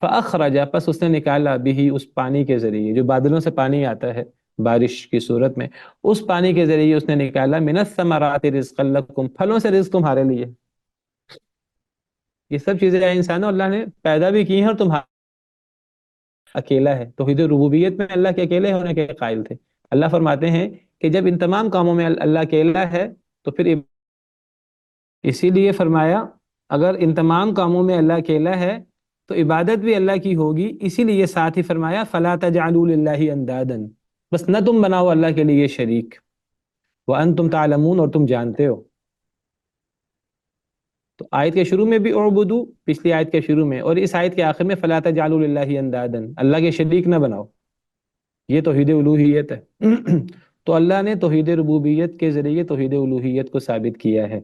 فَأَخْرَجَ، پس اس نے نکالا بِهِ، اس پانی کے ذریعے، جو بادلوں سے پانی آتا ہے بارش کی صورت میں، اس پانی کے ذریعے اس نے نکالا مِنَ الثَّمَرَاتِ رِزْقًا لَكُمْ، پھلوں سے رزق تمہارے لیے. یہ سب چیزیں انسانوں اللہ نے پیدا بھی کی ہیں، اور تمہارا اکیلا ہے. توحید ربوبیت میں اللہ کے اکیلے ہونے کے قائل تھے. اللہ فرماتے ہیں کہ جب ان تمام کاموں میں اللہ اکیلا ہے تو پھر اسی لیے فرمایا اگر ان تمام کاموں میں اللہ اکیلا ہے تو عبادت بھی اللہ کی ہوگی. اسی لیے ساتھ ہی فرمایا فَلَا تَجْعَلُوا لِلَّهِ أَنْدَادًا، بس نہ تم بناؤ اللہ کے لیے شریک. وَأَنْتُمْ تَعْلَمُونَ، اور تم جانتے ہو. تو آیت کے شروع میں بھی اعبدو، پچھلی آیت کے شروع میں، اور اس آیت کے آخر میں فَلَا تَجْعَلُوا لِلَّهِ أَنْدَادًا، اللہ کے شریک نہ بناؤ. یہ توحید الوہیت ہے. تو اللہ نے توحید ربوبیت کے ذریعے توحید الوہیت کو ثابت کیا ہے.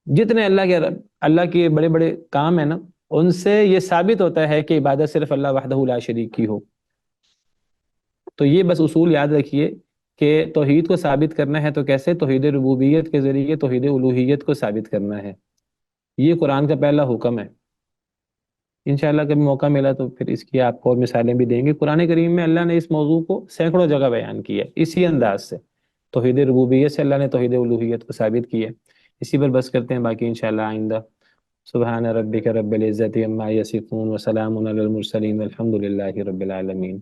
جتنے اللہ کے بڑے بڑے کام ہیں نا، ان سے یہ ثابت ہوتا ہے کہ عبادت صرف اللہ وحدہ لا شریک کی ہو. تو یہ بس اصول یاد رکھیے کہ توحید کو ثابت کرنا ہے تو کیسے؟ توحید ربوبیت کے ذریعے توحید الوہیت کو ثابت کرنا ہے. یہ قرآن کا پہلا حکم ہے. انشاءاللہ کبھی موقع ملا تو پھر اس کی آپ کو اور مثالیں بھی دیں گے. قرآن کریم میں اللہ نے اس موضوع کو سینکڑوں جگہ بیان کیا ہے اسی انداز سے. توحید ربوبیت سے اللہ نے توحید الوہیت کو ثابت کیا ہے. اسی پر بس کرتے ہیں، باقی انشاءاللہ آئندہ. سبحان ربک رب العزت عما یصفون وسلام علی المرسلین والحمد للہ رب العالمین.